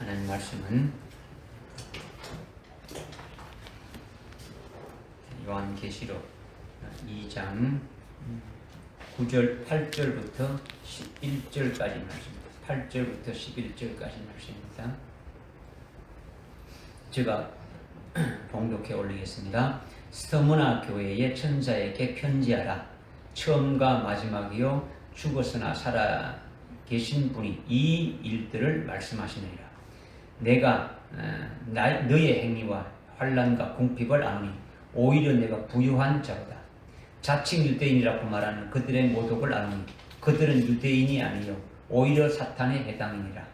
하나님 말씀은 요한계시록 2장 9절 8절부터 11절까지 말씀입니다. 8절부터 11절까지 말씀입니다. 제가 봉독해 올리겠습니다. 스무나 교회의 천사에게 편지하라. 처음과 마지막이요 죽었으나 살아 계신 분이 이 일들을 말씀하시느니라. 내가 너의 행위와 환난과 궁핍을 아노니 오히려 내가 부유한 자로다. 자칭 유대인이라고 말하는 그들의 모독을 아노니 그들은 유대인이 아니요 오히려 사탄에 해당이니라.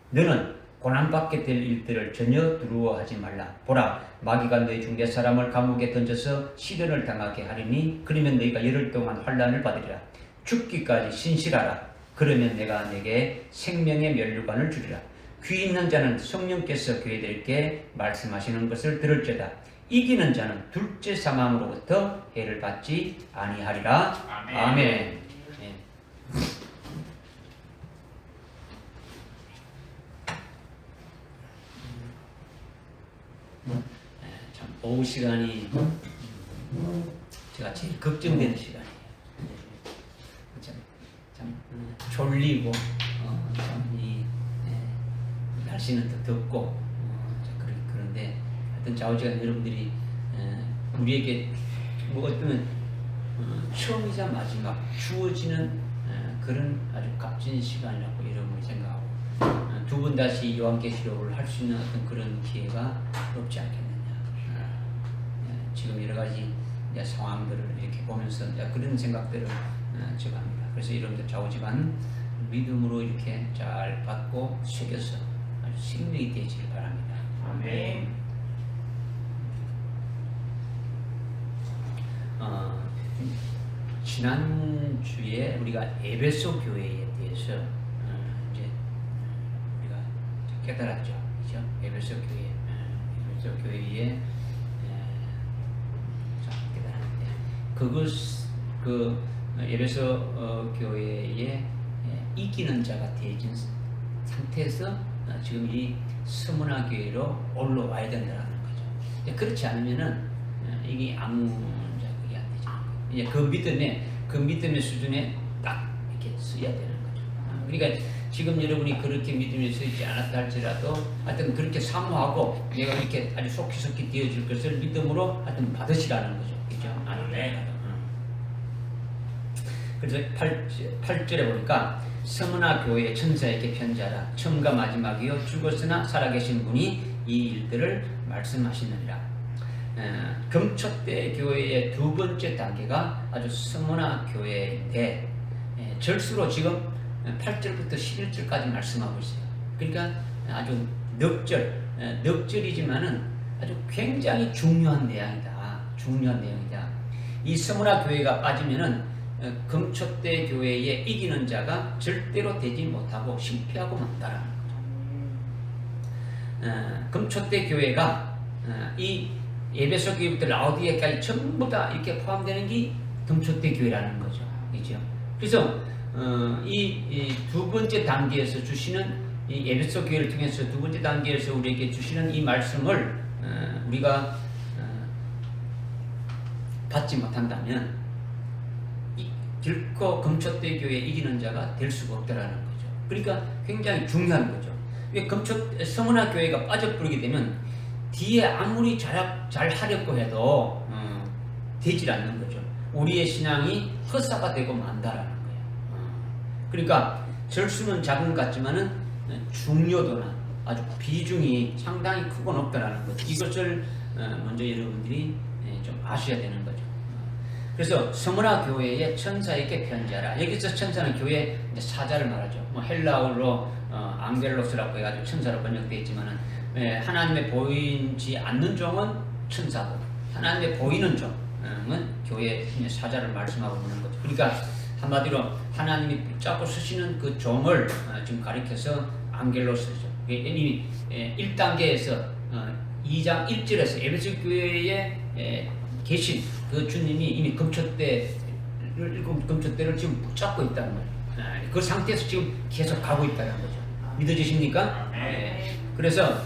너는 고난받게 될 일들을 전혀 두려워하지 말라. 보라, 마귀가 너희 중 몇 사람을 감옥에 던져서 시련을 당하게 하리니 그러면 너희가 열흘 동안 환난을 받으리라. 죽기까지 신실하라. 그러면 내가 내게 생명의 면류관을 주리라. 귀 있는 자는 성령께서 교회들에게 말씀하시는 것을 들을지어다. 이기는 자는 둘째 사망으로부터 해를 받지 아니하리라. 아멘. 아멘. 참 오후 시간이 제가 제일 걱정되는 시간이에요. 참 졸리고 이 날씨는 더 덥고 그런데 하여튼 좌우지간 여러분들이 우리에게 뭐 어떤 처음이자 마지막 주어지는 그런 아주 값진 시간이라고 여러분이 생각하고 두 번 다시 요한계시록을 할 수 있는 어떤 그런 기회가 없지 않겠느냐. 지금 여러 가지 상황들을 이렇게 보면서 그런 생각들을 제가 합니다. 그래서 여러분들 좌우지간 믿음으로 이렇게 잘 받고 새겨서 아주 생명이 되시길 바랍니다. 아멘. 지난주에 우리가 에베소 교회에 대해서 이제 우리가 깨달았죠. 그죠? 에베소 교회에 깨달았는데 그 에베소 교회에 이기는 자가 되어진 상태에서 지금 이 스무나 교회로 올라와야 된다는 거죠. 그렇지 않으면은 이게 아무 자극이 안 되죠. 이제 그 믿음의 수준에 딱 이렇게 서야 되는 거죠. 그러니까 지금 여러분이 그렇게 믿음에 서 있지 않았다 할지라도 하여튼 그렇게 사모하고 내가 이렇게 아주 속히 되어질 것을 믿음으로 하여튼 받으시라는 거죠. 그죠? 네. 그래서 8절에 보니까 스무나 교회의 천사에게 편지하라. 처음과 마지막이요 죽었으나 살아계신 분이 이 일들을 말씀하시느니라. 금초대 교회의 두 번째 단계가 아주 스무나 교회인데 절수로 지금 8절부터 11절까지 말씀하고 있어요. 그러니까 아주 넉절이지만은 아주 굉장히 중요한 내용이다. 이 스무나 교회가 빠지면은 금초대 교회에 이기는 자가 절대로 되지 못하고 실패하고 만다라는 거죠. 금초대 교회가 이 에베소 교회부터 라오디게까지 전부 다 이렇게 포함되는 게 금초대 교회라는 거죠. 그죠? 그래서 이 두 번째 단계에서 주시는 이 에베소 교회를 통해서 두 번째 단계에서 우리에게 주시는 이 말씀을 우리가 받지 못한다면 결코 금초대 교회에 이기는 자가 될 수가 없다라는 거죠. 그러니까 굉장히 중요한 거죠. 스무나 교회가 빠져버리게 되면 뒤에 아무리 잘 하려고 해도 되질 않는 거죠. 우리의 신앙이 헛사가 되고 만다라는 거예요. 그러니까 절수는 작은 것 같지만은 중요도나 아주 비중이 상당히 크고 높다라는 거죠. 이것을 먼저 여러분들이 좀 아셔야 되는 거죠. 그래서 스무나 교회의 천사에게 편지하라. 여기서 천사는 교회 사자를 말하죠. 헬라어로 앙겔로스라고 해가지고 천사로 번역되어 있지만은 하나님의 보이지 않는 종은 천사고 하나님의 보이는 종은 교회 사자를 말씀하고 있는 거죠. 그러니까 한마디로 하나님이 붙잡고 쓰시는 그 종을 지금 가리켜서 앙겔로스죠. 이미 1단계에서 2장 1절에서 에베소 교회에 계신 그 주님이 이미 금초대를 지금 붙잡고 있다는 거예요. 그 상태에서 지금 계속 가고 있다는 거죠. 믿어지십니까? 네. 그래서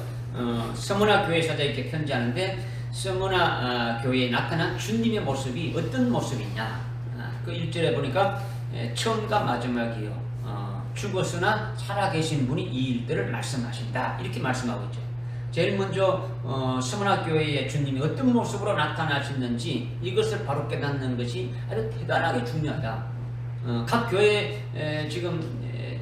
서문화 교회 사자에게 편지하는데 서문화 교회에 나타난 주님의 모습이 어떤 모습이냐? 그 1절에 보니까 처음과 마지막이요. 죽었으나 살아계신 분이 이 일들을 말씀하신다. 이렇게 말씀하고 있죠. 제일 먼저 서문화 교회의 주님이 어떤 모습으로 나타나셨는지 이것을 바로 깨닫는 것이 아주 대단하게 중요하다. 각 교회 지금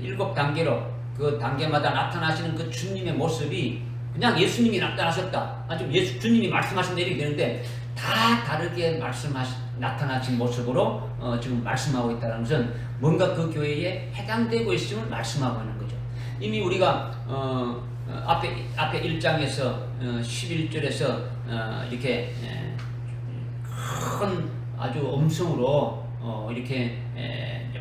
7단계로 그 단계마다 나타나시는 그 주님의 모습이 그냥 예수님이 나타나셨다. 아주 주님이 말씀하신다 이렇게 되는데 다 다르게 나타나신 모습으로 지금 말씀하고 있다는 것은 뭔가 그 교회에 해당되고 있음을 말씀하고 있는 거죠. 이미 우리가 앞에 1장에서 11절에서 이렇게 큰 아주 음성으로 이렇게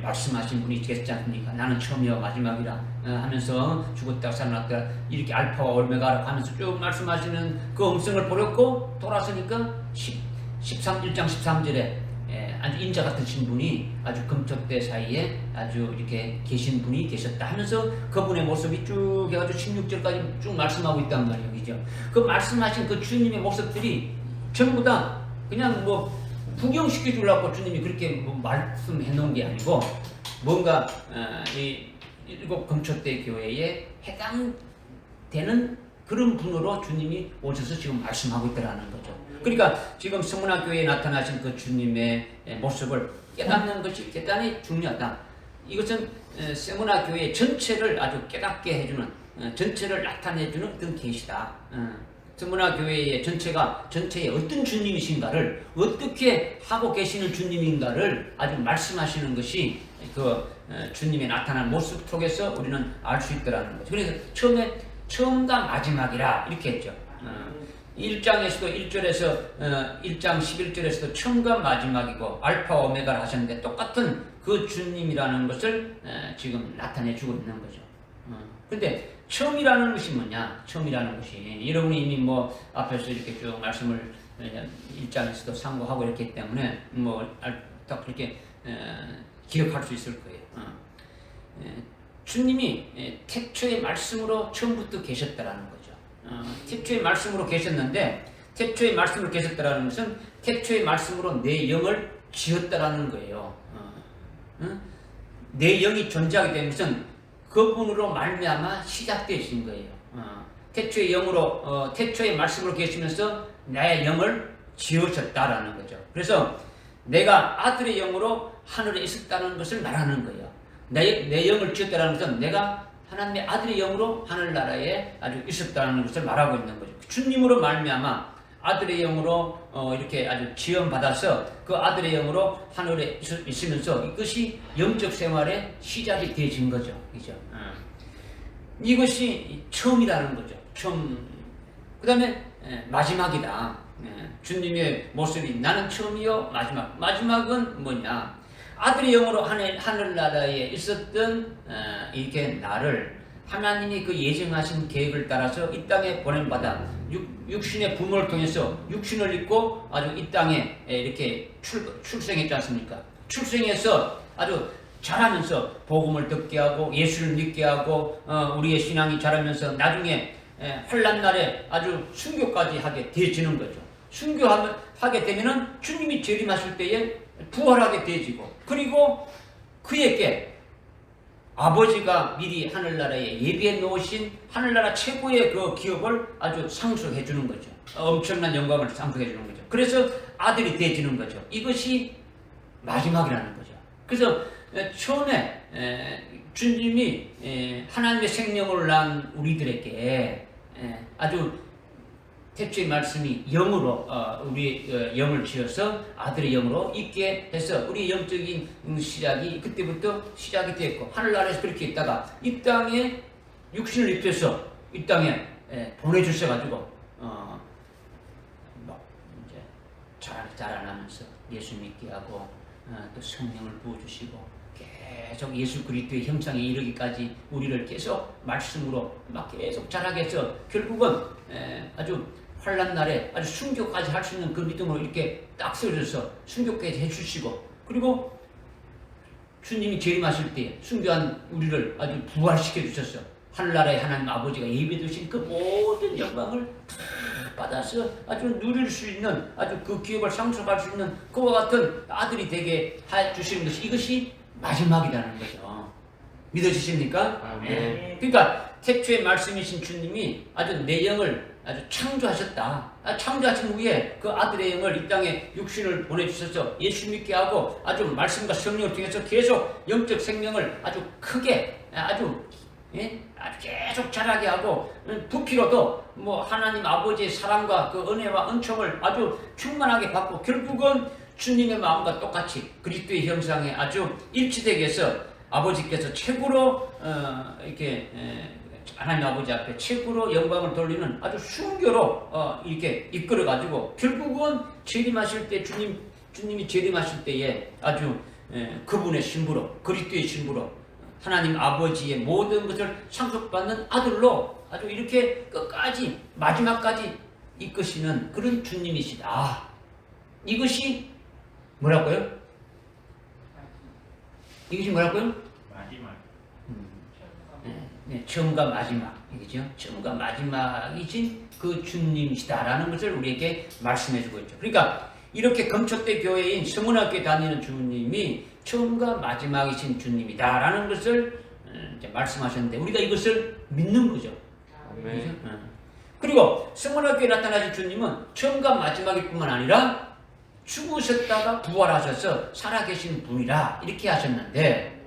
말씀하신 분이 계시지 않습니까? 나는 처음이요 마지막이라 하면서 죽었다 살아났다 이렇게 알파와 오메가라 하면서 쭉 말씀하시는 그 음성을 보렸고 돌아서니까 1장 13절에 아주 인자 같으신 분이 아주 금토대 사이에 아주 이렇게 계신 분이 계셨다 하면서 그분의 모습이 쭉 해가지고 16절까지 쭉 말씀하고 있단 말이에요. 그죠? 그 말씀하신 그 주님의 모습들이 전부 다 그냥 뭐 구경시켜 주려고 주님이 그렇게 뭐 말씀해 놓은 게 아니고 뭔가 이 7 금토대 교회에 해당되는 그런 분으로 주님이 오셔서 지금 말씀하고 있다는 거죠. 그러니까 지금 서문화 교회에 나타나신 그 주님의 모습을 깨닫는 것이 대단히 중요하다. 이것은 서문화 교회 전체를 아주 깨닫게 해주는, 전체를 나타내주는 그런 계시다. 서문화 교회의 전체의 어떤 주님이신가를 어떻게 하고 계시는 주님인가를 아주 말씀하시는 것이 그 주님의 나타난 모습 속에서 우리는 알 수 있더라는 거죠. 그래서 처음과 마지막이라 이렇게 했죠. 1장에서도 1장 11절에서도 처음과 마지막이고 알파와 오메가를 하셨는데 똑같은 그 주님이라는 것을 지금 나타내주고 있는 거죠. 근데 처음이라는 것이 뭐냐? 처음이라는 것이 여러분이 이미 뭐 앞에서 이렇게 쭉 말씀을 1장에서도 상고하고 이렇게 했기 때문에 뭐 딱 그렇게 기억할 수 있을 거예요. 주님이 태초의 말씀으로 처음부터 계셨다라는 거죠. 태초의 말씀으로 계셨는데 태초의 말씀으로 계셨다라는 것은 태초의 말씀으로 내 영을 지었다라는 거예요. 내 영이 존재하게 된 것은 그분으로 말미암아 시작되신 거예요. 태초의 영으로 태초의 말씀으로 계시면서 나의 영을 지으셨다라는 거죠. 그래서 내가 아들의 영으로 하늘에 있었다는 것을 말하는 거예요. 내 영을 지었다는 것은 내가 하나님의 아들의 영으로 하늘나라에 아주 있었다는 것을 말하고 있는 거죠. 주님으로 말미암아 아들의 영으로 이렇게 아주 지원받아서 그 아들의 영으로 하늘에 있으면서 이것이 영적 생활의 시작이 되어진 거죠. 그죠? 이것이 처음이라는 거죠. 처음. 그 다음에 마지막이다. 주님의 모습이 나는 처음이요 마지막. 마지막은 뭐냐? 아들의 영으로 하늘나라에 있었던 이렇게 나를 하나님이 그 예정하신 계획을 따라서 이 땅에 보냄받아 육신의 부모를 통해서 육신을 입고 아주 이 땅에 이렇게 출생했지 않습니까? 출생해서 아주 자라면서 복음을 듣게 하고 예수를 믿게 하고 우리의 신앙이 자라면서 나중에 환난날에 아주 순교까지 하게 되어지는 거죠. 순교하게 되면은 주님이 재림하실 때에 부활하게 되어지고 그리고 그에게 아버지가 미리 하늘나라에 예비해 놓으신 하늘나라 최고의 그 기업을 아주 상속해 주는 거죠. 엄청난 영광을 상속해 주는 거죠. 그래서 아들이 되어지는 거죠. 이것이 마지막이라는 거죠. 그래서 처음에 주님이 하나님의 생명을 낳은 우리들에게 아주 태초의 말씀이 영으로 우리 영을 지어서 아들의 영으로 있게 해서 우리 영적인 시작이 그때부터 시작이 됐고 하늘나라에서 그렇게 있다가 이 땅에 육신을 입혀서 이 땅에 보내주셔가지고 이제 자라나면서 예수 믿게 하고 또 성령을 부어주시고 계속 예수 그리스도의 형상에 이르기까지 우리를 계속 말씀으로 막 계속 자라게 해서 결국은 아주 환난 날에 아주 순교까지 할 수 있는 그 믿음으로 이렇게 딱 세워져서 순교까지 해주시고 그리고 주님이 재림하실 때 순교한 우리를 아주 부활시켜 주셔서 하늘나라의 하나님 아버지가 예비두신 그 모든 영광을 다 받아서 아주 누릴 수 있는, 아주 그 기업을 상속할 수 있는 그와 같은 아들이 되게 해주시는 것이, 이것이 마지막이라는 거죠. 믿어지십니까? 네. 그러니까 태초의 말씀이신 주님이 아주 내 영을 아주 창조하셨다. 창조하신 후에 그 아들의 영을 이 땅에 육신을 보내주셔서 예수 믿게 하고 아주 말씀과 성령을 통해서 계속 영적 생명을 아주 크게 아주 계속 자라게 하고, 부피로도 뭐 하나님 아버지의 사랑과 그 은혜와 은총을 아주 충만하게 받고, 결국은 주님의 마음과 똑같이 그리스도의 형상에 아주 일치되게 해서 아버지께서 최고로 이렇게 하나님 아버지 앞에 최고로 영광을 돌리는 아주 순교로 이렇게 이끌어 가지고, 결국은 재림하실 때 주님이 재림하실 때에 아주 그분의 신부로, 그리스도의 신부로 하나님 아버지의 모든 것을 상속받는 아들로 아주 이렇게 끝까지 마지막까지 이끄시는 그런 주님이시다. 이것이 뭐라고요? 이것이 뭐라고요? 마지막. 처음과 마지막, 이거죠. 처음과 마지막이신 그 주님이시다라는 것을 우리에게 말씀해주고 있죠. 그러니까 이렇게 금초대 교회인 서문학교에 다니는 주님이 처음과 마지막이신 주님이다라는 것을 이제 말씀하셨는데, 우리가 이것을 믿는 거죠. 네. 그리고 서문학교에 나타나신 주님은 처음과 마지막일 뿐만 아니라 죽으셨다가 부활하셔서 살아계신 분이라 이렇게 하셨는데,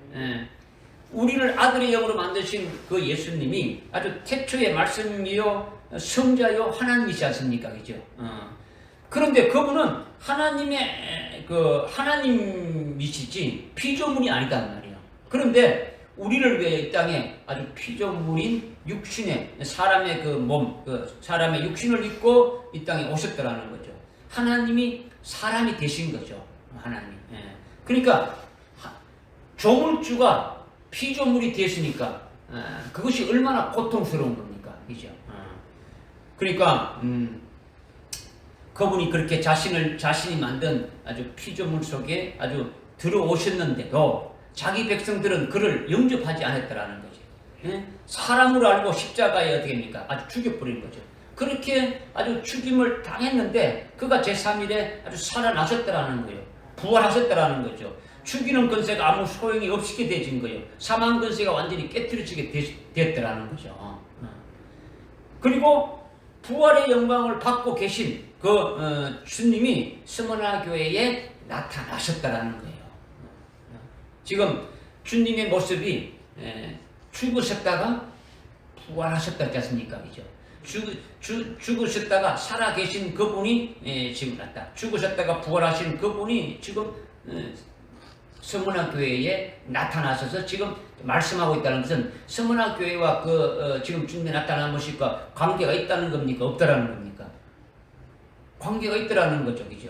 우리를 아들의 영으로 만드신 그 예수님이 아주 태초의 말씀이요 성자요 하나님이시 않습니까? 그죠? 그런데 그분은 하나님의 그 하나님이시지 피조물이 아니단 말이에요. 그런데 우리를 위해 이 땅에 아주 피조물인 육신의 사람의 그 몸, 그 사람의 육신을 입고 이 땅에 오셨더라는 거죠. 하나님이 사람이 되신 거죠. 하나님. 그러니까 조물주가 피조물이 됐으니까 그것이 얼마나 고통스러운 겁니까? 그죠? 그러니까 그분이 그렇게 자신이 만든 아주 피조물 속에 아주 들어오셨는데도 자기 백성들은 그를 영접하지 않았다라는 거죠. 사람으로 알고 십자가에 어떻게 합니까? 아주 죽여버린 거죠. 그렇게 아주 죽임을 당했는데 그가 제3일에 아주 살아나셨다라는 거예요. 부활하셨다라는 거죠. 죽이는 권세가 아무 소용이 없게 되진 거예요. 사망 권세가 완전히 깨트려지게 됐더라는 거죠. 그리고 부활의 영광을 받고 계신 그 주님이 스무나 교회에 나타나셨다라는 거예요. 지금 주님의 모습이 죽으셨다가 부활하셨다지 않습니까? 그죠? 죽으셨다가 살아계신 그분이 지금 죽으셨다가 부활하신 그분이 지금 서문화 교회에 나타나셔서 지금 말씀하고 있다는 것은 서문화 교회와 지금 주님이 나타난 것과 관계가 있다는 겁니까? 없다라는 겁니까? 관계가 있더라는 거죠. 그죠?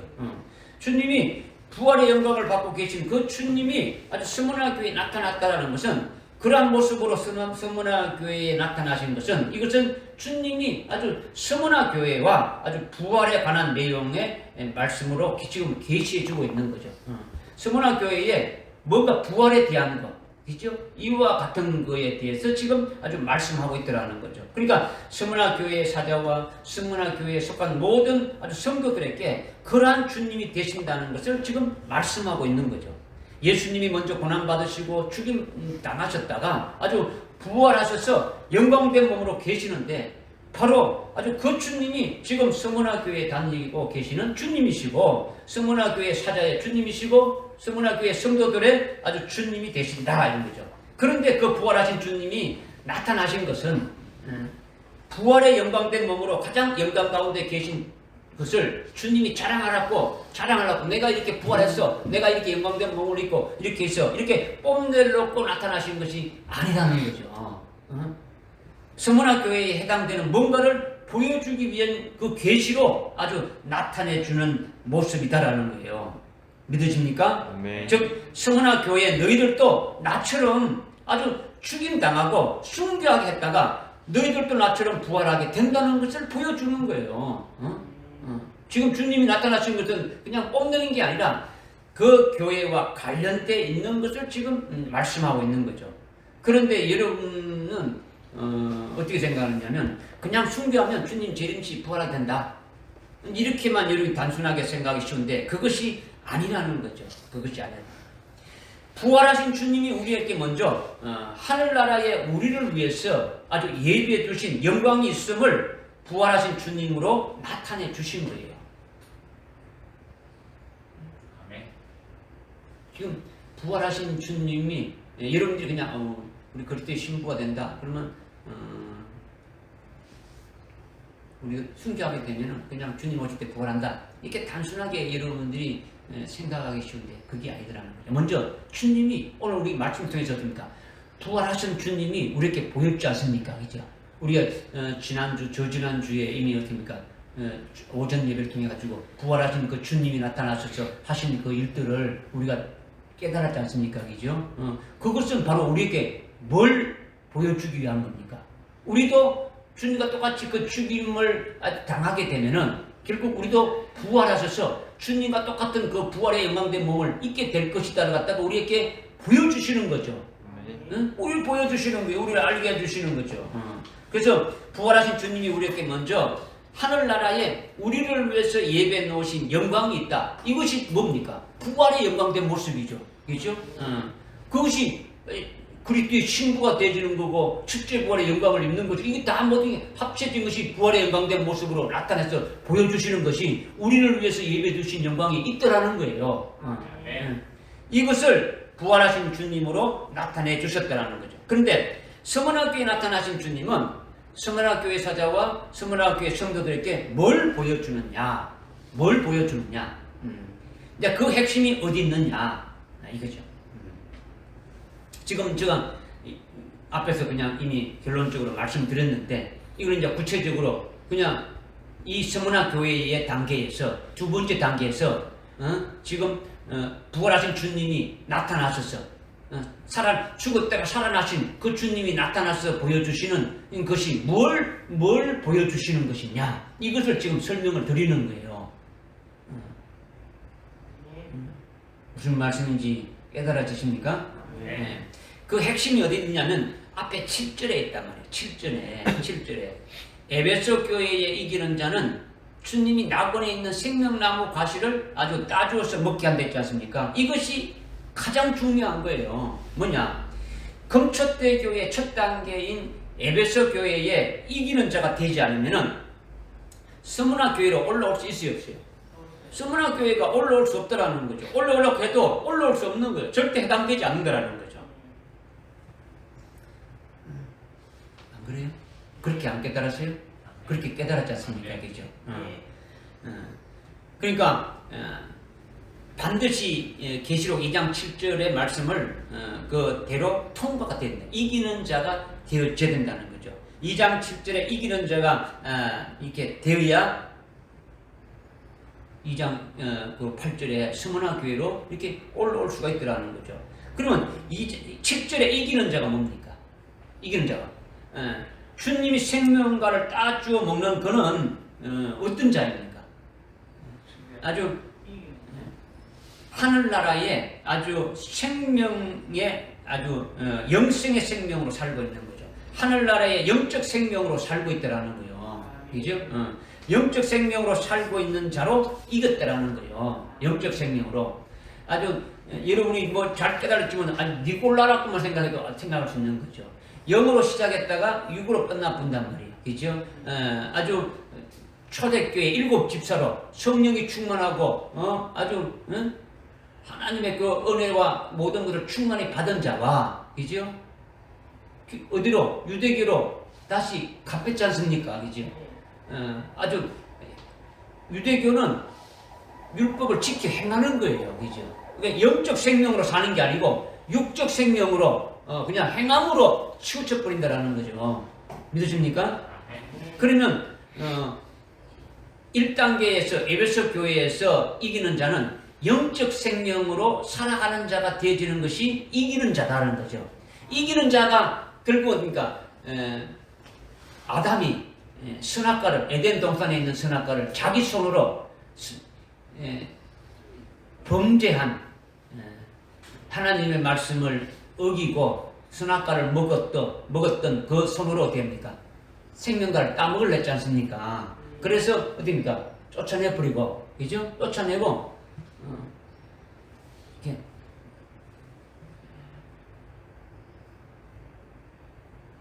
주님이 부활의 영광을 받고 계신 그 주님이 아주 서문화 교회에 나타났다는 것은, 그러한 모습으로 서문화 교회에 나타나신 것은, 이것은 주님이 아주 서문화 교회와 아주 부활에 관한 내용의 말씀으로 지금 계시해주고 있는 거죠. 서문화 교회에 뭔가 부활에 대한 것, 그죠? 이와 같은 거에 대해서 지금 아주 말씀하고 있더라는 거죠. 그러니까 서문화 교회의 사자와 서문화 교회에 속한 모든 아주 성도들에게 그러한 주님이 되신다는 것을 지금 말씀하고 있는 거죠. 예수님이 먼저 고난받으시고 죽임 당하셨다가 아주 부활하셔서 영광된 몸으로 계시는데, 바로 아주 그 주님이 지금 서문화 교회에 다니고 계시는 주님이시고, 서문화 교회 사자의 주님이시고, 서문화 교회 성도들의 아주 주님이 되신다 이런 거죠. 그런데 그 부활하신 주님이 나타나신 것은 부활의 영광된 몸으로 가장 영광 가운데 계신 것을 주님이 자랑하라고 내가 이렇게 부활했어, 내가 이렇게 영광된 몸을 입고 이렇게 해서 이렇게 뽐내놓고 나타나신 것이 아니라는 거죠. 서문화 교회에 해당되는 뭔가를 보여주기 위한 그 계시로 아주 나타내주는 모습이다라는 거예요. 믿으십니까? 네. 즉 서문화 교회 너희들도 나처럼 아주 죽임당하고 순교하게 했다가 너희들도 나처럼 부활하게 된다는 것을 보여주는 거예요. 지금 주님이 나타나신 것은 그냥 뽐내는 게 아니라 그 교회와 관련돼 있는 것을 지금 말씀하고 있는 거죠. 그런데 여러분은 어떻게 생각하느냐면 그냥 숭배하면 주님 재림시 부활하게 된다. 이렇게만 여러분이 단순하게 생각하기 쉬운데 그것이 아니라는 거죠. 그것이 아니라. 부활하신 주님이 우리에게 먼저 하늘나라에 우리를 위해서 아주 예비해 주신 영광이 있음을 부활하신 주님으로 나타내 주신 거예요. 지금 부활하신 주님이 여러분들이 그냥 우리 그리스도의 신부가 된다 그러면 우리가 순교하게 되면 그냥 주님 오실 때 부활한다 이렇게 단순하게 여러분들이 생각하기 쉬운데 그게 아니더라는 거죠. 먼저 주님이 오늘 우리 말씀 통해서 어떻습니까? 부활하신 주님이 우리에게 보였지 않습니까? 그죠? 우리가 지난주 저지난주에 이미 어떻습니까? 오전 예배를 통해 가지고 부활하신 그 주님이 나타나셔서 하신 그 일들을 우리가 깨달았지 않습니까? 그죠? 그것은 바로 우리에게 뭘 보여주기 위한 겁니까? 우리도 주님과 똑같이 그 죽임을 당하게 되면은 결국 우리도 부활하셔서 주님과 똑같은 그 부활의 영광된 몸을 입게 될 것이다를 갖다가 우리에게 보여주시는 거죠. 응? 우리를 보여주시는 거예요. 우리를 알게 해주시는 거죠. 그래서 부활하신 주님이 우리에게 먼저 하늘나라에 우리를 위해서 예배해 놓으신 영광이 있다. 이것이 뭡니까? 부활의 영광된 모습이죠. 그렇죠? 그것이 그리스도의 신부가 되어지는 거고 첫째 부활의 영광을 입는 거죠. 이게 다 모두 합쳐진 것이 부활의 영광된 모습으로 나타내서 보여주시는 것이 우리를 위해서 예배해 주신 영광이 있더라는 거예요. 이것을 부활하신 주님으로 나타내 주셨다는 거죠. 그런데 서문학교에 나타나신 주님은 서문학교의 사자와 서문학교의 성도들에게 뭘 보여주느냐? 뭘 보여주느냐? 이제 그 핵심이 어디 있느냐? 이거죠. 지금 제가 앞에서 그냥 이미 결론적으로 말씀드렸는데 이걸 이제 구체적으로 그냥 이 서문화 교회의 단계에서 두 번째 단계에서 지금 부활하신 주님이 나타나셔서 죽었다가 살아나신 그 주님이 나타나서 보여주시는 것이 뭘 보여주시는 것이냐 이것을 지금 설명을 드리는 거예요. 무슨 말씀인지 깨달아지십니까? 네. 그 핵심이 어디 있냐면 앞에 7절에 있단 말이에요. 7절에 에베소 교회에 이기는 자는 주님이 낙원에 있는 생명나무 과실을 아주 따주어서 먹게 한다 했지 않습니까? 이것이 가장 중요한 거예요. 뭐냐? 금초대 교회 첫 단계인 에베소 교회에 이기는 자가 되지 않으면은 서문화 교회로 올라올 수 있어요, 없어요? 서문화 교회가 올라올 수 없다라는 거죠. 올라오려고 해도 올라올 수 없는 거예요. 절대 해당되지 않는다라는 거죠. 안 그래요? 그렇게 안 깨달았어요? 그렇게 깨달았지 않습니까? 그죠? 그러니까 반드시 계시록 2장 7절의 말씀을 그대로 통과가 된다. 이기는 자가 되어야 된다는 거죠. 2장 7절에 이기는 자가 이렇게 되어야 2장 그 8절에 서문화 교회로 이렇게 올라올 수가 있더라는 거죠. 그러면 7절에 이기는 자가 뭡니까? 이기는 자가 주님이 생명과를 따주어 먹는 그는 어떤 자입니까? 아주 하늘나라에 아주 생명의 아주 영생의 생명으로 살고 있는 거죠. 하늘나라의 영적 생명으로 살고 있다라는 거예요. 그죠? 영적 생명으로 살고 있는 자로 이겼다라는 거예요. 영적 생명으로. 아주 여러분이 뭐 잘 깨달았지만 아주 니골라라고만 생각할 수 있는 거죠. 영으로 시작했다가 육으로 끝나본단 말이에요. 그죠? 아주 초대교회 7집사로 성령이 충만하고 아주 하나님의 그 은혜와 모든 것을 충만히 받은 자와 그죠? 어디로? 유대교로 다시 갚았지 않습니까? 그죠? 아주 유대교는 율법을 지켜 행하는 거예요. 그죠? 그러니까 영적 생명으로 사는 게 아니고 육적 생명으로 그냥 행함으로 치우쳐버린다라는 거죠. 믿으십니까? 그러면 1단계에서 에베소 교회에서 이기는 자는 영적 생명으로 살아가는 자가 되어지는 것이 이기는 자다라는 거죠. 이기는 자가 결국 그러니까 아담이 선악과를 에덴 동산에 있는 선악과를 자기 손으로 범죄한 하나님의 말씀을 어기고 선악과를 먹었던 그 손으로 어떻게 합니까? 생명과를 따먹을 냈지 않습니까? 그래서 어디입니까? 쫓아내버리고, 그죠? 쫓아내고, 이렇게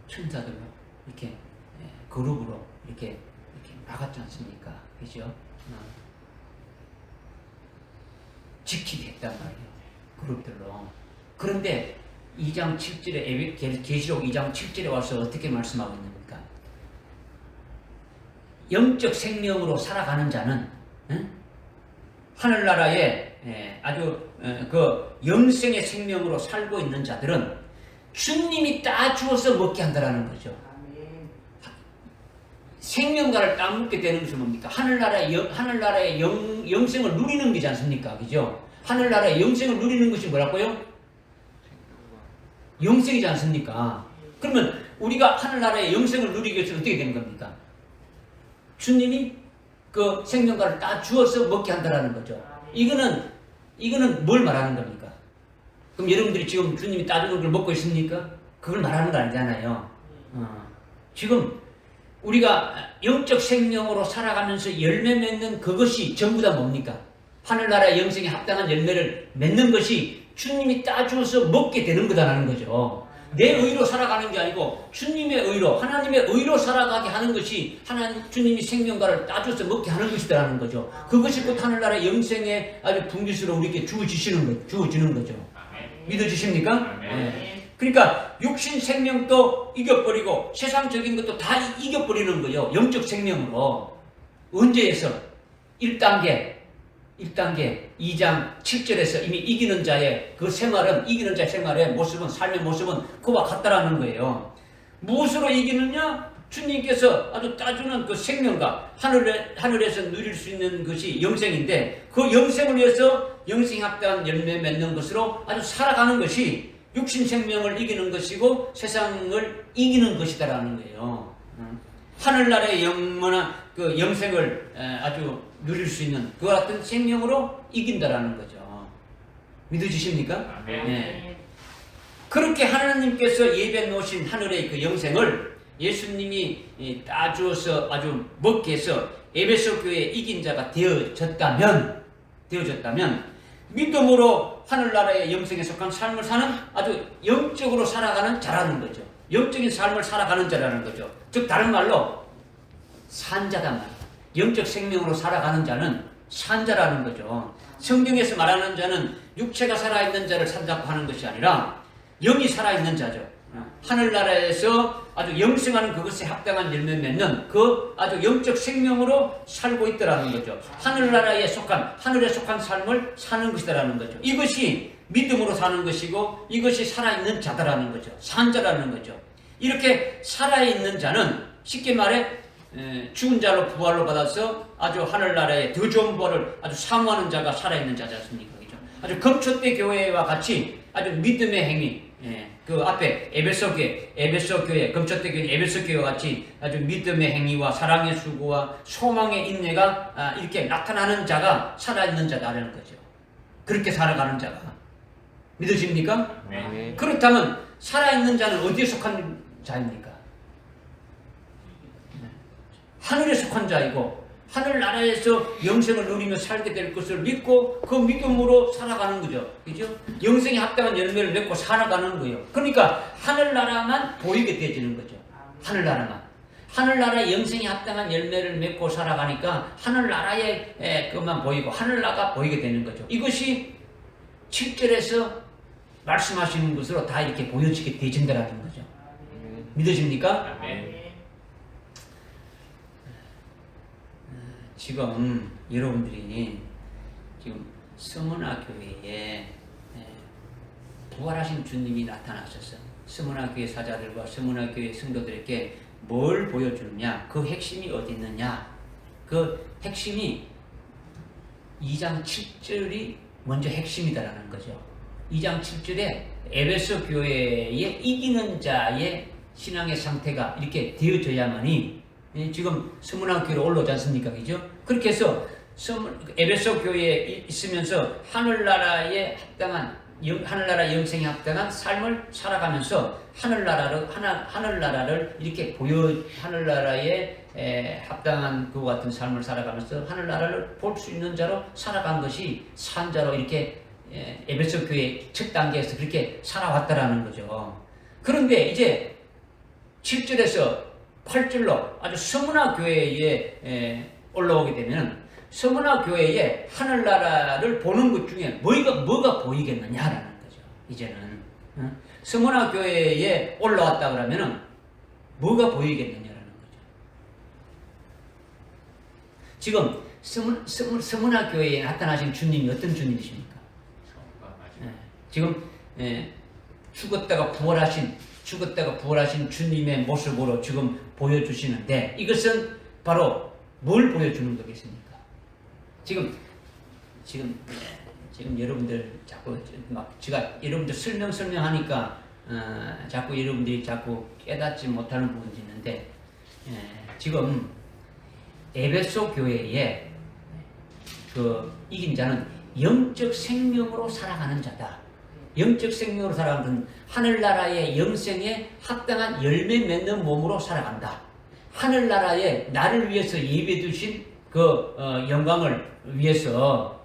천사들로 이렇게 그룹으로 이렇게 막았지 않습니까? 그죠? 지키게 했단 말이에요. 그룹들로. 그런데 2장 7절에 계시록 2장 7절에 와서 어떻게 말씀하고 있습니까? 영적 생명으로 살아가는 자는 하늘나라에 아주 그 영생의 생명으로 살고 있는 자들은 주님이 따주어서 먹게 한다라는 거죠. 생명과를 따먹게 되는 것은 뭡니까? 하늘나라의 영생을 누리는 거지 않습니까? 그죠? 하늘나라의 영생을 누리는 것이 뭐라고요? 영생이지 않습니까? 그러면 우리가 하늘나라의 영생을 누리기 위해서 어떻게 되는 겁니까? 주님이 그 생명과를 따 주어서 먹게 한다라는 거죠. 이거는 뭘 말하는 겁니까? 그럼 여러분들이 지금 주님이 따주는 걸 먹고 있습니까? 그걸 말하는 거 아니잖아요. 지금 우리가 영적 생명으로 살아가면서 열매 맺는 그것이 전부 다 뭡니까? 하늘나라의 영생에 합당한 열매를 맺는 것이 주님이 따주어서 먹게 되는 거다라는 거죠. 내 의로 살아가는 게 아니고 주님의 의로, 하나님의 의로 살아가게 하는 것이 주님이 생명과를 따줘서 먹게 하는 것이다라는 거죠. 그것이 곧 하늘나라의 영생의 아주 분깃으로 우리에게 주어지는 거죠. 믿어지십니까? 네. 그러니까 육신 생명도 이겨버리고 세상적인 것도 다 이겨버리는 거예요. 영적 생명으로. 언제에서? 1단계 2장 7절에서 이미 이기는 자의 그 생활은, 이기는 자의 생활의 모습은, 삶의 모습은 그와 같다라는 거예요. 무엇으로 이기느냐? 주님께서 아주 따주는 그 생명과 하늘에서 누릴 수 있는 것이 영생인데, 그 영생을 위해서 영생에 합당한 열매 맺는 것으로 아주 살아가는 것이 육신 생명을 이기는 것이고 세상을 이기는 것이다라는 거예요. 하늘나라의 영원한 그 영생을 아주 누릴 수 있는 그와 같은 생명으로 이긴다라는 거죠. 믿어지십니까? 네. 그렇게 하나님께서 예배 놓으신 하늘의 그 영생을 예수님이 따주어서 아주 먹게 해서 에베소 교회의 이긴 자가 되어졌다면 믿음으로 하늘나라의 영생에 속한 삶을 사는 아주 영적으로 살아가는 자라는 거죠. 영적인 삶을 살아가는 자라는 거죠. 즉 다른 말로 산자다 말이에요. 영적 생명으로 살아가는 자는 산자라는 거죠. 성경에서 말하는 자는 육체가 살아있는 자를 산자고 하는 것이 아니라 영이 살아있는 자죠. 하늘나라에서 아주 영생하는 그것에 합당한 열매 맺는 그 아주 영적 생명으로 살고 있다라는 거죠. 하늘에 속한 삶을 사는 것이다라는 거죠. 이것이 믿음으로 사는 것이고 이것이 살아있는 자다라는 거죠. 산자라는 거죠. 이렇게 살아있는 자는 쉽게 말해 죽은 자로 부활로 받아서 아주 하늘나라의 더 좋은 부활을 아주 사모하는 자가 살아있는 자지 않습니까? 그죠? 아주 검초대 교회와 같이 아주 믿음의 행위, 그 앞에 에베소 교회, 검초대 교회, 에베소 교회와 같이 아주 믿음의 행위와 사랑의 수고와 소망의 인내가 이렇게 나타나는 자가 살아있는 자다라는 거죠. 그렇게 살아가는 자가. 믿으십니까? 네. 그렇다면 살아있는 자는 어디에 속한 자입니까? 하늘에 속한 자이고 하늘나라에서 영생을 누리며 살게 될 것을 믿고 그 믿음으로 살아가는 거죠. 그죠? 영생에 합당한 열매를 맺고 살아가는 거예요. 그러니까 하늘나라만 보이게 되어지는 거죠. 하늘나라의 영생에 합당한 열매를 맺고 살아가니까 하늘나라의 것만 보이고 하늘나라가 보이게 되는 거죠. 이것이 7절에서 말씀하시는 것으로 다 이렇게 보여지게 되어진다는 거죠. 믿으십니까? 네. 지금 여러분들이 지금 서문화 교회에 부활하신 주님이 나타나셔서 서문화 교회 사자들과 서문화 교회 성도들에게 뭘 보여주느냐, 그 핵심이 어디 있느냐, 그 핵심이 2장 7절이 먼저 핵심이다라는 거죠. 2장 7절에 에베소 교회의 이기는 자의 신앙의 상태가 이렇게 되어져야만이 지금 서문화 교회로 올라오지 않습니까? 그죠? 그렇게 해서 에베소 교회에 있으면서 하늘나라에 합당한 하늘나라 영생에 합당한 삶을 살아가면서 하늘나라를 이렇게 하늘나라에 합당한 그 같은 삶을 살아가면서 하늘나라를 볼 수 있는 자로 살아간 것이 산 자로 이렇게 에베소 교회 첫 단계에서 그렇게 살아왔다라는 거죠. 그런데 이제 7절에서 8절로 아주 서문화 교회에 올라오게 되면 서문화 교회에 하늘나라를 보는 것 중에 뭐가 보이겠느냐라는 거죠. 이제는 서문화 교회에 올라왔다 그러면은 뭐가 보이겠느냐라는 거죠. 지금 서문화 교회에 나타나신 주님이 어떤 주님이십니까? 지금 죽었다가 부활하신 주님의 모습으로 지금 보여주시는데 이것은 바로 뭘 보여주는 거겠습니까? 지금 여러분들 자꾸 제가 여러분들 설명하니까 자꾸 여러분들이 자꾸 깨닫지 못하는 부분이 있는데 지금 에베소 교회에 그 이긴 자는 영적 생명으로 살아가는 자다. 영적 생명으로 살아가는 하늘나라의 영생에 합당한 열매 맺는 몸으로 살아간다. 하늘나라에 나를 위해서 예배 두신 그 영광을 위해서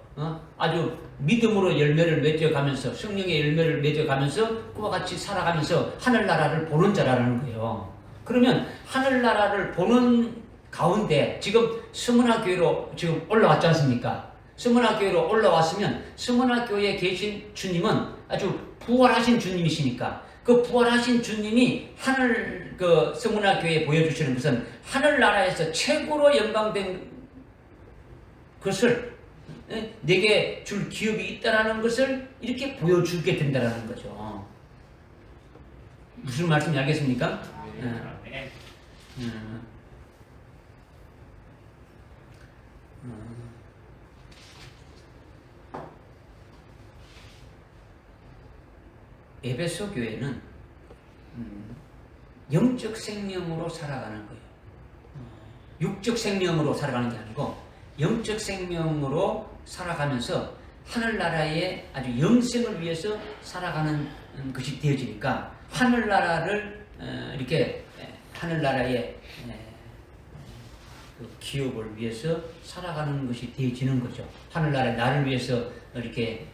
아주 믿음으로 열매를 맺어가면서 성령의 열매를 맺어가면서 그와 같이 살아가면서 하늘나라를 보는 자라는 거예요. 그러면 하늘나라를 보는 가운데 지금 서문화 교회로 지금 올라왔지 않습니까? 서문화 교회로 올라왔으면 서문화 교회에 계신 주님은 아주 부활하신 주님이시니까 그 부활하신 주님이 서문화 교회에 보여주시는 것은 하늘나라에서 최고로 영광된 것을 내게 줄 기업이 있다라는 것을 이렇게 보여주게 된다라는 거죠. 무슨 말씀인지 알겠습니까? 에베소 교회는 영적 생명으로 살아가는 거예요. 육적 생명으로 살아가는 게 아니고 영적 생명으로 살아가면서 하늘나라의 아주 영생을 위해서 살아가는 것이 되어지니까 하늘나라를 이렇게 하늘나라의 그 기업을 위해서 살아가는 것이 되어지는 거죠. 하늘나라의 나를 위해서 이렇게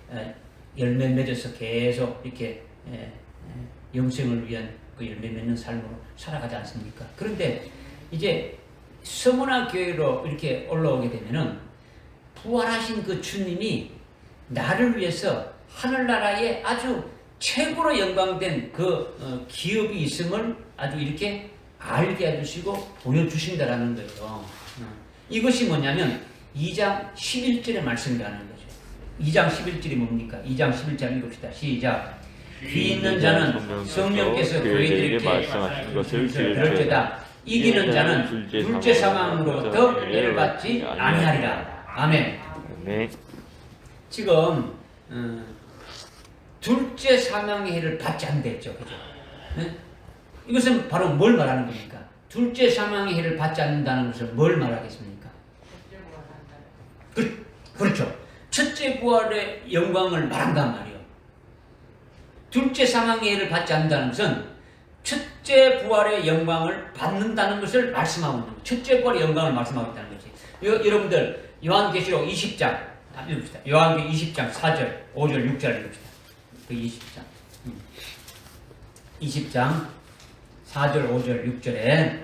열매 맺어서 계속 이렇게 영생을 위한 그 열매 맺는 삶으로 살아가지 않습니까? 그런데 이제 서문화 교회로 이렇게 올라오게 되면은 부활하신 그 주님이 나를 위해서 하늘나라에 아주 최고로 영광된 그 기업이 있음을 아주 이렇게 알게 해주시고 보여주신다라는 거예요. 이것이 뭐냐면 2장 11절의 말씀이라는 거죠. 2장 11절이 뭡니까? 2장 11절 읽읍시다. 시작. 귀 있는 자는 성령께서 교회들에게 말씀하신 것을 들을지어다. 이기는 자는 둘째 사망으로부터 해를 받지 아니하리라. 아멘. 네. 지금 둘째 사망의 해를 받지 않는댔죠. 그죠? 네? 이것은 바로 뭘 말하는 겁니까? 둘째 사망의 해를 받지 않는다는 것을 뭘 말하겠습니까? 그렇죠. 첫째 부활의 영광을 말한단 말이에요. 둘째 사망의 해를 받지 않는다는 것은 첫째 부활의 영광을 받는다는 것을 말씀하고 있는 거예요. 첫째 부활의 영광을 말씀하고 있다는 거지. 여러분들 요한계시록 20장 읽읍시다. 요한계시록 20장 4절, 5절, 6절 읽읍시다. 그 20장 20장 4절, 5절, 6절에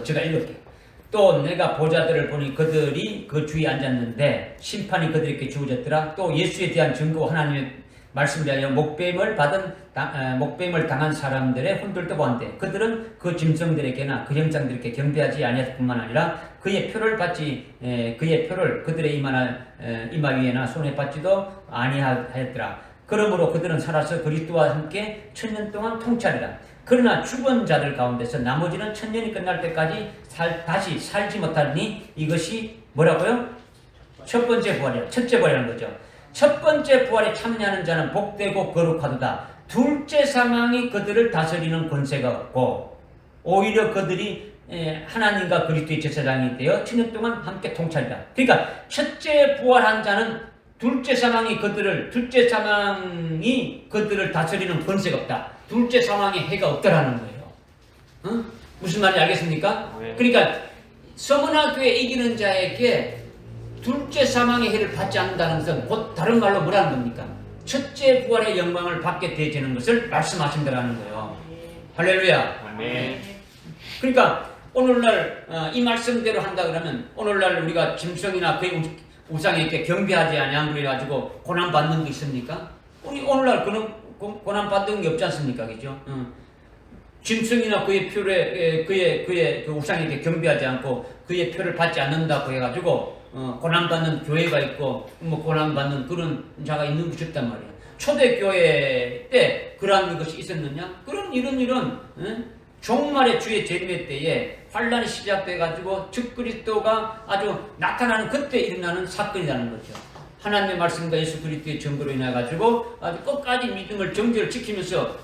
제가 읽을게요. 또 내가 보자들을 보니 그들이 그 주위에 앉았는데 심판이 그들에게 주어졌더라. 또 예수에 대한 증거 하나님의 말씀에 대하여 목배임을 당한 사람들의 혼들도 보았는데 그들은 그 짐승들에게나 그 형상들에게 경배하지 아니할 뿐만 아니라 그의 표를 그들의 이마 위에나 손에 받지도 아니하였더라. 그러므로 그들은 살아서 그리스도와 함께 1000년 동안 통치하리라. 그러나 죽은 자들 가운데서 나머지는 1000년이 끝날 때까지 다시 살지 못하니 이것이 뭐라고요? 첫 번째 부활이야. 첫째 부활이라는 거죠. 첫 번째 부활에 참여하는 자는 복되고 거룩하도다. 둘째 사망이 그들을 다스리는 권세가 없고 오히려 그들이 하나님과 그리스도의 제사장이 되어 1000년 동안 함께 통치하리라. 그러니까 첫째 부활한 자는 둘째 사망이 그들을 다스리는 권세가 없다. 둘째 사망의 해가 없다라는 거예요. 어? 무슨 말인지 알겠습니까? 네. 그러니까 서머나 교회 이기는 자에게 둘째 사망의 해를 받지 않는다는 것은 곧 다른 말로 뭐라는 겁니까? 첫째 부활의 영광을 받게 되지는 것을 말씀하신다라는 거예요. 할렐루야. 아멘. 그러니까 오늘날 이 말씀대로 한다 그러면 오늘날 우리가 짐승이나 그의 우상에게 경배하지 아니한 그래가지고 고난 받는 게 있습니까? 우리 오늘날 그런 고난 받는 게 없지 않습니까, 그죠? 짐승이나 그의 표를 그의 그 우상에게 경배하지 않고 그의 표를 받지 않는다고 해가지고 고난 받는 교회가 있고 뭐 고난 받는 그런 자가 있는 것이 없단 말이에요. 초대교회 때 그러한 것이 있었느냐? 이런 종말의 주의 재림의 때에 환란이 시작돼가지고 적그리스도가 아주 나타나는 그때 일어나는 사건이라는 거죠. 하나님의 말씀과 예수 그리스도의 증거로 인해가지고 아주 끝까지 믿음을 정죄를 지키면서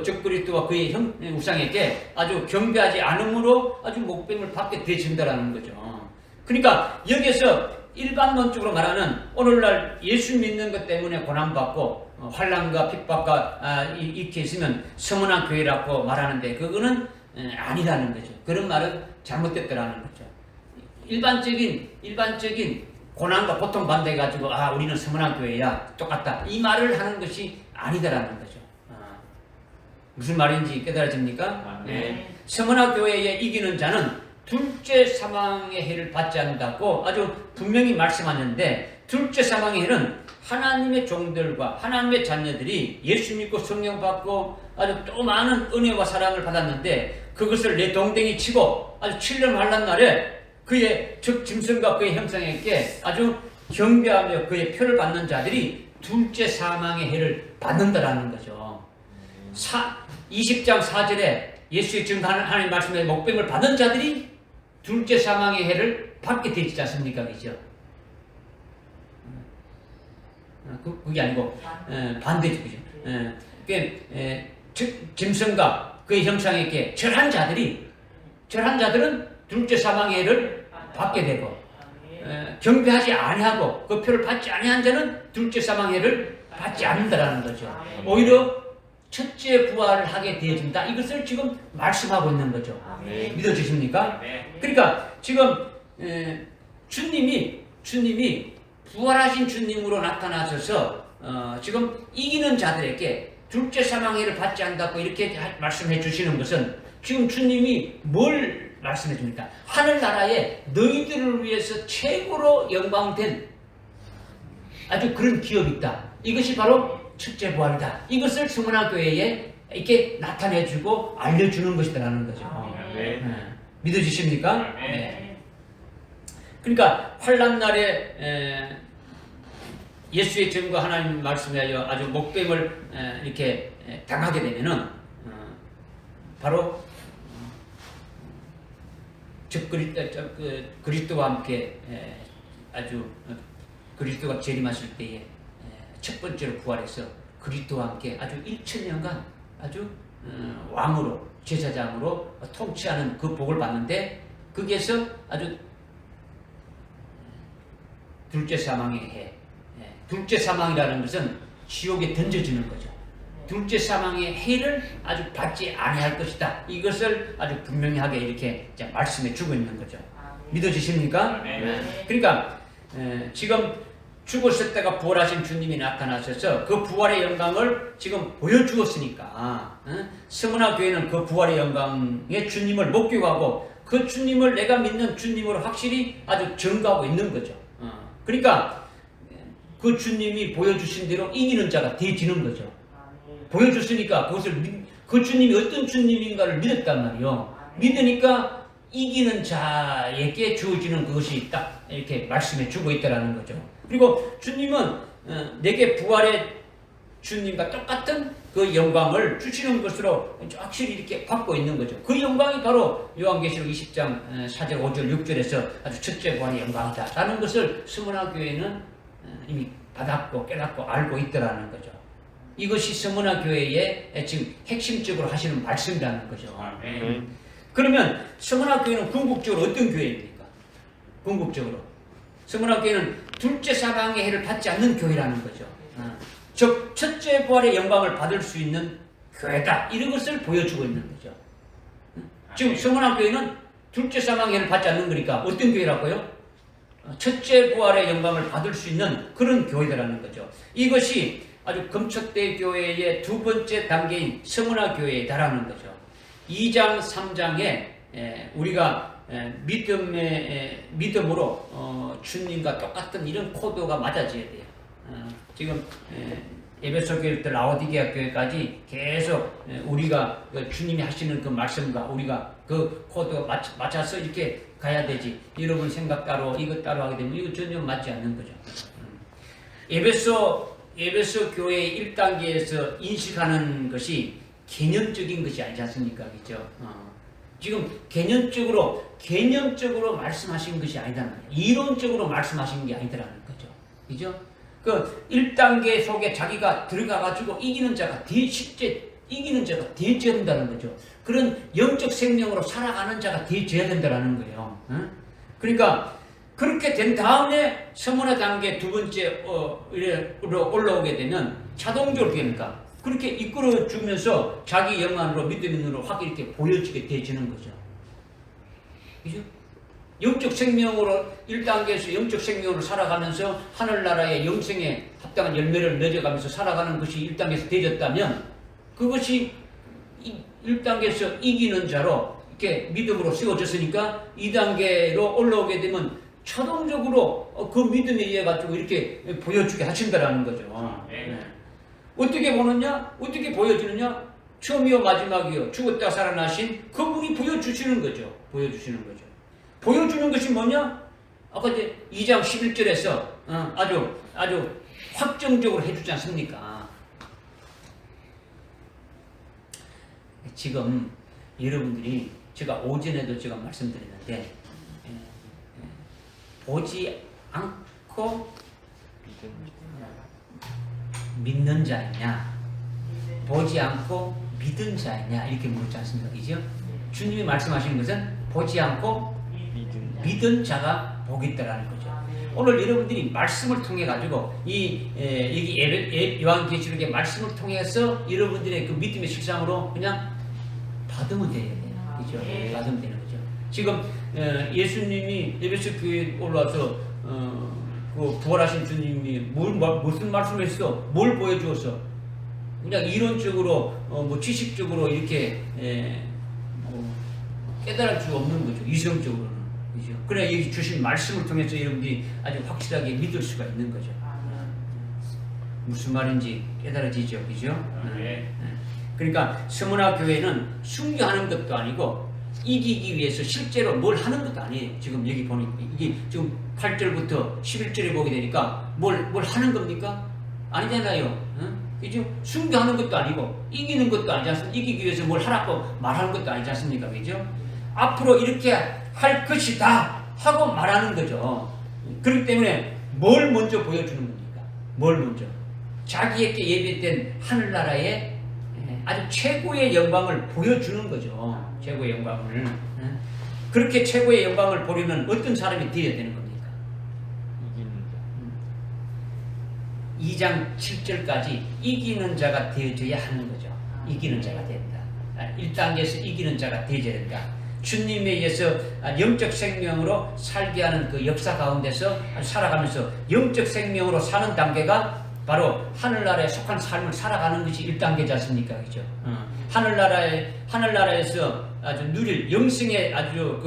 적그리스도와 그의 우상에게 아주 경배하지 않음으로 아주 목뱀을 받게 되진다라는 거죠. 그러니까 여기에서 일반론적으로 말하는 오늘날 예수 믿는 것 때문에 고난받고 환난과 핍박과 이렇게 있으면 서문한 교회라고 말하는데 그거는 아니라는 거죠. 그런 말은 잘못됐다라는 거죠. 일반적인 고난과 고통 받게 가지고 우리는 서문한 교회야 똑같다 이 말을 하는 것이 아니다라는 거죠. 무슨 말인지 깨달아집니까? 네. 서문한 교회에 이기는 자는 둘째 사망의 해를 받지 않는다고 아주 분명히 말씀하는데 둘째 사망의 해는 하나님의 종들과 하나님의 자녀들이 예수 믿고 성령 받고 아주 또 많은 은혜와 사랑을 받았는데 그것을 내 동댕이 치고 아주 7년 환난 날에 그의 즉 짐승과 그의 형상에게 아주 경배하며 그의 표를 받는 자들이 둘째 사망의 해를 받는다라는 거죠. 20장 4절에 예수의 증거하는 하나님 말씀에 목뱀을 받는 자들이 둘째 사망의 해를 받게 되지 않습니까? 그죠? 그게 아니고 반대죠. 그죠? 짐승과 그의 형상에게 절한 자들은 둘째 사망의 해를 받게 되고 경배하지 아니하고 그 표를 받지 아니한 자는 둘째 사망의 해를 받지 않는다라는 거죠. 오히려 첫째 부활을 하게 되어진다. 이것을 지금 말씀하고 있는 거죠. 믿어지십니까? 그러니까 지금 주님이 부활하신 주님으로 나타나셔서 지금 이기는 자들에게 둘째 사망의 해를 받지 않는다고 이렇게 말씀해 주시는 것은 지금 주님이 뭘 말씀해 줍니까? 하늘나라에 너희들을 위해서 최고로 영광된 아주 그런 기업이 있다. 이것이 바로 첫째 부활이다. 이것을 서문화교회에 이렇게 나타내주고 알려주는 것이다라는 거죠. 믿어지십니까? 네. 그러니까 환난날에 예수의 증거 하나님 말씀에 아주 목뱀을 이렇게 당하게 되면은 바로 그리스도와 함께 아주 그리스도가 재림하실 때에 첫 번째로 부활해서 그리스도와 함께 아주 1000년간 아주 왕으로 제사장으로 통치하는 그 복을 받는데 거기에서 아주 둘째 사망의 해, 둘째 사망이라는 것은 지옥에 던져지는 거죠. 둘째 사망의 해를 아주 받지 아니할 것이다. 이것을 아주 분명하게 이렇게 말씀해 주고 있는 거죠. 믿어지십니까? 그러니까 지금 죽으셨다가 부활하신 주님이 나타나셔서 그 부활의 영광을 지금 보여주었으니까 서문화 교회는 그 부활의 영광의 주님을 목격하고 그 주님을 내가 믿는 주님으로 확실히 아주 증거하고 있는 거죠. 그러니까 그 주님이 보여주신 대로 이기는 자가 되어지는 거죠. 보여줬으니까 그것을 그 주님이 어떤 주님인가를 믿었단 말이요. 믿으니까 이기는 자에게 주어지는 그것이 딱 이렇게 말씀해 주고 있다는 거죠. 그리고 주님은 내게 부활의 주님과 똑같은 그 영광을 주시는 것으로 확실히 이렇게 받고 있는 거죠. 그 영광이 바로 요한계시록 20장 4절, 5절, 6절에서 아주 첫째 부활의 영광이다 라는 것을 서문화 교회는 이미 받았고 깨닫고 알고 있더라는 거죠. 이것이 서문화 교회의 지금 핵심적으로 하시는 말씀이라는 거죠. 그러면 서문화 교회는 궁극적으로 어떤 교회입니까? 궁극적으로 서문화 교회는 둘째 사방의 해를 받지 않는 교회라는 거죠. 즉 첫째 부활의 영광을 받을 수 있는 교회다, 이런 것을 보여주고 있는 거죠. 지금 성원학교회는 둘째 사방의 해를 받지 않는 거니까 어떤 교회라고요? 첫째 부활의 영광을 받을 수 있는 그런 교회라는 거죠. 이것이 아주 금척대 교회의 두 번째 단계인 성원학교회에 달하는 거죠. 2장 3장에 우리가 믿음으로 주님과 똑같은 이런 코드가 맞아져야 돼요. 지금 에베소 교회부터 라오디게아 교회까지 계속 우리가 주님이 하시는 그 말씀과 우리가 그 코드가 맞춰서 이렇게 가야 되지. 여러분 생각 따로 이것 따로 하게 되면 이거 전혀 맞지 않는 거죠. 에베소 교회 1단계에서 인식하는 것이 개념적인 것이 아니지 않습니까? 그죠? 지금 개념적으로 말씀하신 것이 아니다 말이에요. 이론적으로 말씀하신 게 아니더라는 거죠. 그죠? 그 1단계 속에 자기가 들어가가지고 이기는 자가 실제 이기는 자가 되어야 된다는 거죠. 그런 영적 생명으로 살아가는 자가 되어야 된다는 거예요. 그러니까 그렇게 된 다음에 서문화 단계 두 번째로 올라오게 되면 자동적으로 되니까 그렇게 이끌어 주면서 자기 영안으로 믿음의 눈으로 확 이렇게 보여지게 되어지는 거죠. 그죠? 영적 생명으로 1단계에서 영적 생명으로 살아가면서 하늘나라의 영생에 합당한 열매를 맺어가면서 살아가는 것이 1단계에서 되어졌다면 그것이 1단계에서 이기는 자로 이렇게 믿음으로 세워졌으니까 2단계로 올라오게 되면 자동적으로 그 믿음에 의해 가지고 이렇게 보여주게 하신다라는 거죠. 어떻게 보느냐? 어떻게 보여주느냐? 처음이요 마지막이요 죽었다 살아나신 그분이 보여주시는 거죠. 보여주시는 거죠. 보여주는 것이 뭐냐? 아까 이제 2장 11절에서 아주 확정적으로 해주지 않습니까? 지금 여러분들이 제가 오전에도 제가 말씀드렸는데 보지 않고 믿는 자이냐, 보지 않고 믿은 자이냐 이렇게 물었지 않습니까? 그죠? 주님이 말씀하신 것은 보지 않고 믿은 자가 복이 있다라는 거죠. 오늘 여러분들이 말씀을 통해 가지고 여기 요한계시록의 말씀을 통해서 여러분들의 그 믿음의 실상으로 그냥 받으면 돼요. 그죠? 받으면 되는 거죠. 지금 예수님이 에베소 교회에 올라와서 그 부활하신 주님이 무슨 말씀을 했어? 뭘 보여주었어? 그냥 이론적으로 지식적으로 이렇게 깨달을 수 없는 거죠. 이성적으로는. 그죠? 그래 여기 주신 말씀을 통해서 여러분들이 아주 확실하게 믿을 수가 있는 거죠. 무슨 말인지 깨달아지죠. 그죠? 그러니까 서문화 교회는 순교하는 것도 아니고 이기기 위해서 실제로 뭘 하는 것도 아니에요. 지금 여기 보니까 이게 지금 8절부터 11절에 보게 되니까 뭘 하는 겁니까? 아니잖아요. 그죠? 순교하는 것도 아니고 이기는 것도 아니지 않습니까? 이기기 위해서 뭘 하라고 말하는 것도 아니지 않습니까? 그죠? 앞으로 이렇게 할 것이다 하고 말하는 거죠. 그렇기 때문에 뭘 먼저 보여주는 겁니까? 뭘 먼저? 자기에게 예비된 하늘나라의 아주 최고의 영광을 보여주는 거죠. 최고의 영광을. 그렇게 최고의 영광을 보려면 어떤 사람이 되어야 되는 겁니까? 2장 7절까지 이기는 자가 되어져야 하는 거죠. 이기는 자가 된다. 1단계에서 이기는 자가 되어야 된다. 주님에 의해서 영적 생명으로 살게 하는 그 역사 가운데서 살아가면서 영적 생명으로 사는 단계가 바로 하늘나라에 속한 삶을 살아가는 것이 1단계지 않습니까? 그죠? 하늘나라에서 아주 누릴 영생의 아주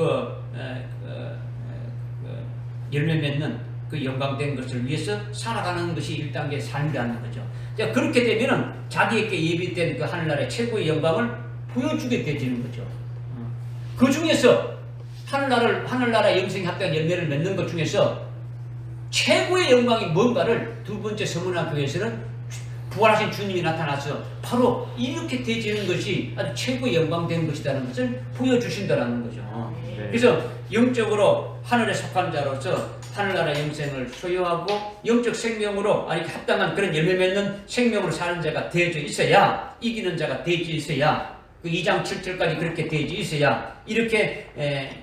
열매 맺는 그 영광된 것을 위해서 살아가는 것이 1단계 삶이라는 거죠. 자, 그렇게 되면은 자기에게 예비된 그 하늘나라의 최고의 영광을 보여주게 되지는 거죠. 그 중에서 하늘나라 영생에 합당한 열매를 맺는 것 중에서 최고의 영광이 뭔가를 두 번째 서문화 교회에서는 부활하신 주님이 나타나서 바로 이렇게 되지는 것이 아주 최고의 영광된 것이라는 것을 보여주신다는 거죠. 그래서 영적으로 하늘에 속한 자로서 하늘나라 영생을 소유하고 영적 생명으로 합당한 그런 열매 맺는 생명으로 사는 자가 되어져 있어야, 이기는 자가 되어져 있어야, 그 2장 7절까지 그렇게 되어져 있어야 이렇게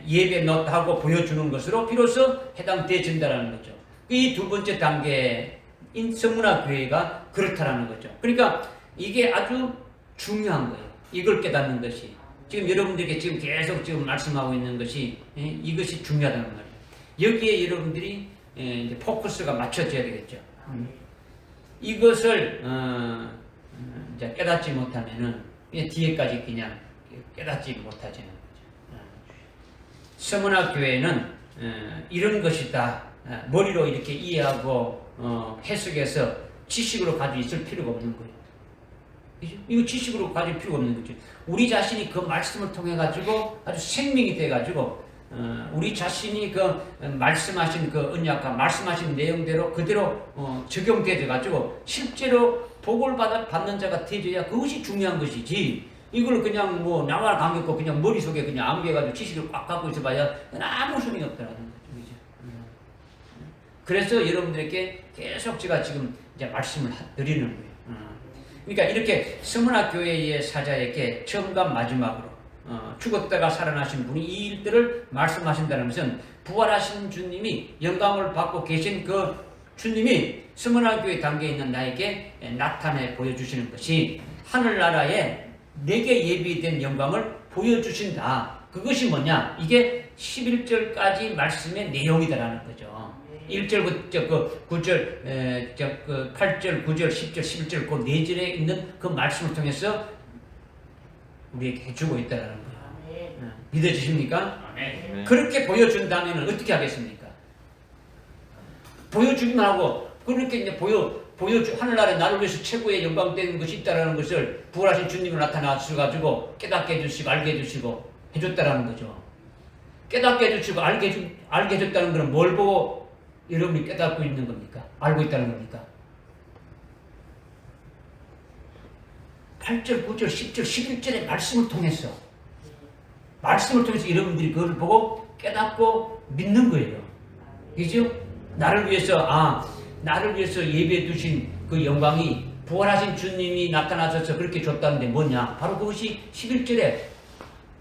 예배 넣었다고 보여주는 것으로 비로소 해당되어진다는 거죠. 이 두 번째 단계인 성문화교회가 그렇다라는 거죠. 그러니까 이게 아주 중요한 거예요. 이걸 깨닫는 것이. 지금 여러분들에게 지금 계속 지금 말씀하고 있는 것이 이것이 중요하다는 말이에요. 여기에 여러분들이 이제 포커스가 맞춰져야 되겠죠. 이것을 이제 깨닫지 못하면은 뒤에까지 그냥 깨닫지 못하지는 거죠. 서문화 교회는 이런 것이다. 머리로 이렇게 이해하고 해석해서 지식으로 가지고 있을 필요가 없는 거예요. 그죠? 이거 지식으로 가질 필요가 없는 거죠. 우리 자신이 그 말씀을 통해 가지고 아주 생명이 돼 가지고 우리 자신이 그 말씀하신 그 언약과 말씀하신 내용대로 그대로 적용되어 가지고 실제로 복을 받는 자가 되어야 그것이 중요한 것이지. 이걸 그냥 뭐 나와 관계없고 그냥 머릿속에 그냥 암기해가지고 지식을 꽉 갖고 있어봐야 아무 소용이 없다라는 거죠. 그죠? 그래서 여러분들에게 계속 제가 지금 이제 말씀을 드리는 거예요. 그러니까 이렇게 서문화 교회의 사자에게 처음과 마지막으로 죽었다가 살아나신 분이 이 일들을 말씀하신다는 것은 부활하신 주님이 영광을 받고 계신 그 주님이 서문화 교회 단계에 있는 나에게 나타내 보여주시는 것이 하늘나라에 내게 예비된 영광을 보여주신다. 그것이 뭐냐? 이게 11절까지 말씀의 내용이다라는 거죠. 1절부터 그 9절, 8절, 9절, 10절, 11절 그 4절에 있는 그 말씀을 통해서 우리에게 해주고 있다는 거예요. 믿어지십니까? 그렇게 보여준다면 어떻게 하겠습니까? 보여주기만 하고 그렇게 이제 하늘나라에 나를 위해서 최고의 영광되는 것이 있다는 것을 부활하신 주님을 나타나셔가지고 깨닫게 해주시고 알게 해주시고 해줬다는 거죠. 깨닫게 해주시고 알게 해줬다는 것은 뭘 보고 여러분이 깨닫고 있는 겁니까? 알고 있다는 겁니까? 8절, 9절, 10절, 11절의 말씀을 통해서 여러분들이 그걸 보고 깨닫고 믿는 거예요. 그죠? 나를 위해서 예배해 두신 그 영광이 부활하신 주님이 나타나셔서 그렇게 줬다는데 뭐냐? 바로 그것이 11절에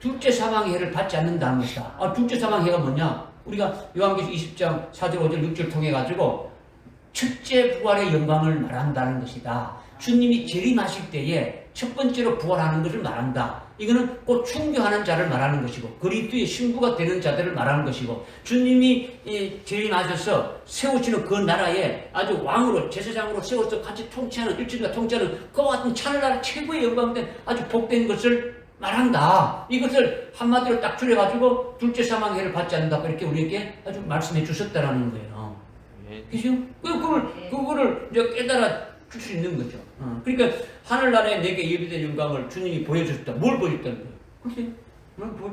둘째 사망의 해를 받지 않는다는 것이다. 둘째 사망의 해가 뭐냐? 우리가 요한계시록 20장 4절, 5절, 6절 통해 가지고 첫째 부활의 영광을 말한다는 것이다. 주님이 재림하실 때에 첫 번째로 부활하는 것을 말한다. 이거는 곧 순교하는 자를 말하는 것이고 그리스도의 신부가 되는 자들을 말하는 것이고 주님이 재림하셔서 세우시는 그 나라에 아주 왕으로 제사장으로 세워서 같이 통치하는 일주일과 통치하는 그와 같은 하늘나라 최고의 영광된 아주 복된 것을 말한다. 이것을 한마디로 딱 줄여가지고 둘째 사망의 해를 받지 않는다. 이렇게 우리에게 아주 말씀해 주셨다라는 거예요. 그죠? 그거를 이제 깨달아 줄 수 있는 거죠. 그러니까 하늘나라에 내게 예비된 영광을 주님이 보여주셨다. 뭘 보여줬다는 거예요? 글쎄,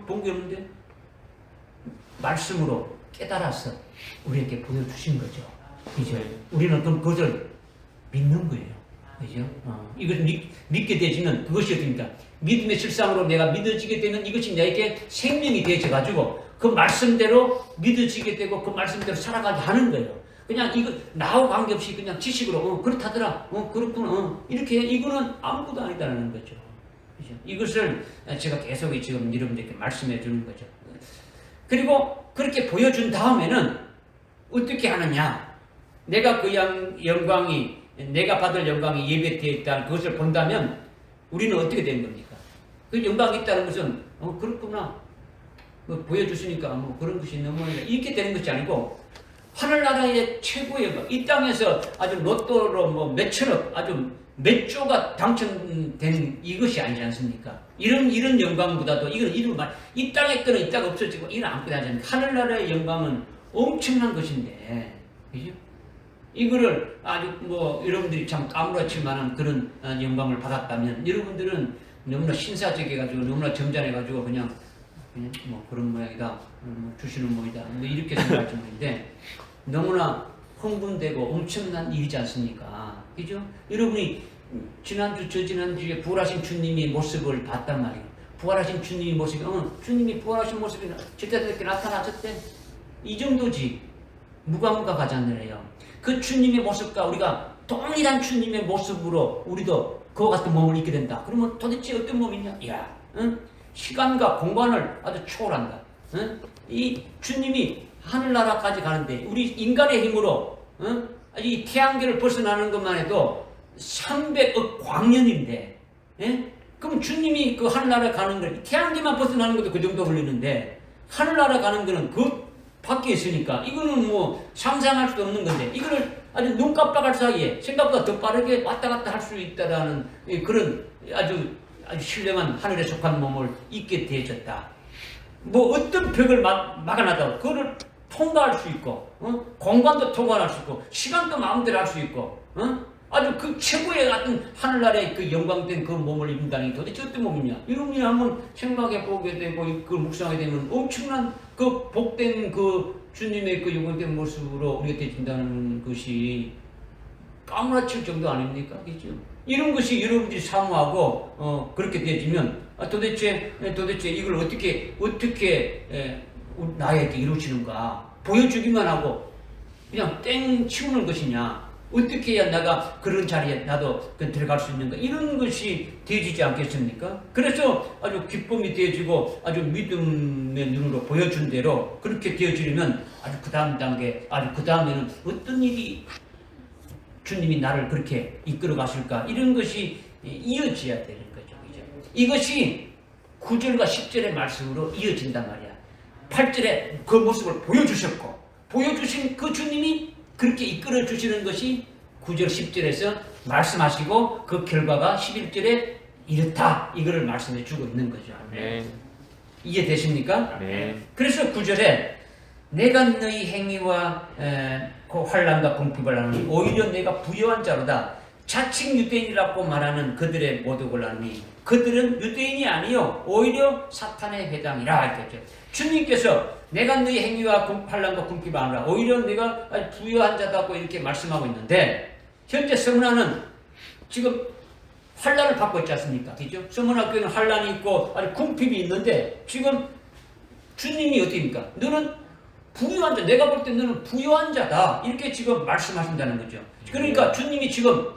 본 게 없는데 말씀으로 깨달아서 우리에게 보여주신 거죠. 그죠? 우리는 그럼 그것을 믿는 거예요. 그죠? 이것을 믿게 되지는 그것이 어떻습니까? 믿음의 실상으로 내가 믿어지게 되는 이것이 나에게 생명이 되어져가지고 그 말씀대로 믿어지게 되고 그 말씀대로 살아가게 하는 거예요. 그냥 이거 나하고 관계없이 그냥 지식으로 그렇다더라, 그렇구나, 이렇게 이거는 아무것도 아니다라는 거죠. 그죠? 이것을 제가 계속 지금 여러분들께 말씀해 주는 거죠. 그리고 그렇게 보여준 다음에는 어떻게 하느냐? 내가 그 영광이 내가 받을 영광이 예배되어 있다는 그것을 본다면 우리는 어떻게 되는 겁니까? 그 영광이 있다는 것은 그렇구나, 보여주시니까 그런 것이 너무 이렇게 되는 것이 아니고 하늘나라의 최고의 영광, 이 땅에서 아주 로또로 몇 천억, 아주 몇 조가 당첨된 이것이 아니지 않습니까? 이런 영광보다도 이 땅의 거는 이따가 없어지고 이건 안 끝나지 않습니까? 하늘나라의 영광은 엄청난 것인데, 그죠? 이거를 아주 여러분들이 참 까무러칠 만한 그런 영광을 받았다면 여러분들은 너무나 신사적이해가지고 너무나 점잖해가지고 그냥 그런 모양이다, 주시는 모양이다, 이렇게 생각할 정도인데 너무나 흥분되고 엄청난 일이지 않습니까? 그죠? 여러분이 지난주, 저지난주에 부활하신 주님의 모습을 봤단 말이에요. 부활하신 주님의 모습이, 주님이 부활하신 모습이 저때저때 나타나셨대. 이 정도지. 무감각하지 않느래요. 그 주님의 모습과 우리가 동일한 주님의 모습으로 우리도 그와 같은 몸을 입게 된다. 그러면 도대체 어떤 몸이냐? 시간과 공간을 아주 초월한다. 이 주님이 하늘나라까지 가는데 우리 인간의 힘으로 이 태양계를 벗어나는 것만 해도 300억 광년인데, 예? 그럼 주님이 그 하늘나라 가는 걸, 태양계만 벗어나는 것도 그 정도 걸리는데, 하늘나라 가는 거는 그 밖에 있으니까, 이거는 뭐 상상할 수 없는 건데, 이거를 아주 눈 깜빡할 사이에 생각보다 더 빠르게 왔다 갔다 할 수 있다라는 그런 아주 신령한 하늘에 속한 몸을 입게 되어졌다. 뭐 어떤 벽을 막아놔도 그거를 통과할 수 있고, 공간도 통과할 수 있고, 시간도 마음대로 할 수 있고, 아주 그 최고의 같은 하늘나라의 그 영광된 그 몸을 입는다는 게 도대체 어떤 몸이냐? 이런 일 한번 생각해 보게 되고, 그걸 묵상하게 되면 엄청난 그 복된 그 주님의 그 영광된 모습으로 우리가 되어진다는 것이 까무라칠 정도 아닙니까? 그죠? 이런 것이 여러분들이 사모하고, 그렇게 되어지면, 도대체 이걸 어떻게 나에게 이루어지는가? 보여주기만 하고, 그냥 땡 치우는 것이냐? 어떻게 해야 내가 그런 자리에 나도 들어갈 수 있는가? 이런 것이 되어지지 않겠습니까? 그래서 아주 기쁨이 되어지고 아주 믿음의 눈으로 보여준 대로 그렇게 되어지려면 아주 그 다음 단계, 아주 그 다음에는 어떤 일이 주님이 나를 그렇게 이끌어 가실까? 이런 것이 이어져야 되는 거죠. 이것이 9절과 10절의 말씀으로 이어진단 말이야. 8절에 그 모습을 보여주셨고, 보여주신 그 주님이 그렇게 이끌어 주시는 것이 9절 10절에서 말씀하시고 그 결과가 11절에 이렇다, 이거를 말씀해 주고 있는 거죠. 네. 이해되십니까? 네. 그래서 9절에 내가 너희 행위와 그 환난과 궁핍을 하느니 오히려 내가 부요한 자로다. 자칭 유대인이라고 말하는 그들의 모독을 하느니 그들은 유대인이 아니요 오히려 사탄의 회당이라 했죠. 주님께서 내가 너희 행위와 환난과 궁핍을 하느라 오히려 내가 부요한 자다고 이렇게 말씀하고 있는데, 현재 서문화는 지금 환난을 받고 있지 않습니까? 그죠? 서문화 교회는 환난이 있고 아주 궁핍이 있는데, 지금 주님이 어떻습니까? 너는 부유한 자, 내가 볼 때 너는 부유한 자다, 이렇게 지금 말씀하신다는 거죠. 그러니까 주님이 지금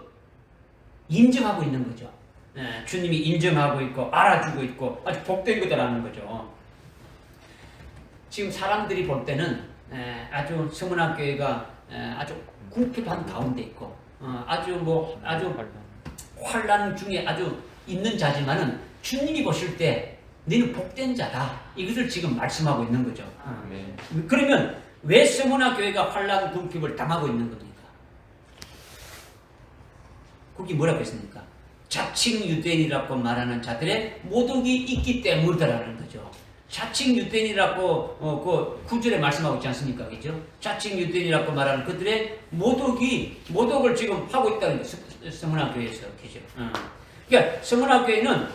인정하고 있는 거죠. 주님이 인정하고 있고 알아주고 있고 아주 복된 거다라는 거죠. 지금 사람들이 볼 때는 아주 서문학교회가 아주 궁핍한 가운데 있고, 아주 환난 중에 아주 있는 자지만은 주님이 보실 때 너는 복된 자다, 이것을 지금 말씀하고 있는 거죠. 네. 그러면 왜 서문학교회가 환난 궁핍을 당하고 있는 겁니까? 거기 뭐라고 했습니까? 자칭 유대인이라고 말하는 자들의 모독이 있기 때문이라는 거죠. 자칭 유대인이라고 그 9절에 말씀하고 있지 않습니까? 그죠? 자칭 유대인이라고 말하는 그들의 모독을 지금 하고 있다는 거죠. 서문학교에서. 그죠? 그러니까 서문학교에는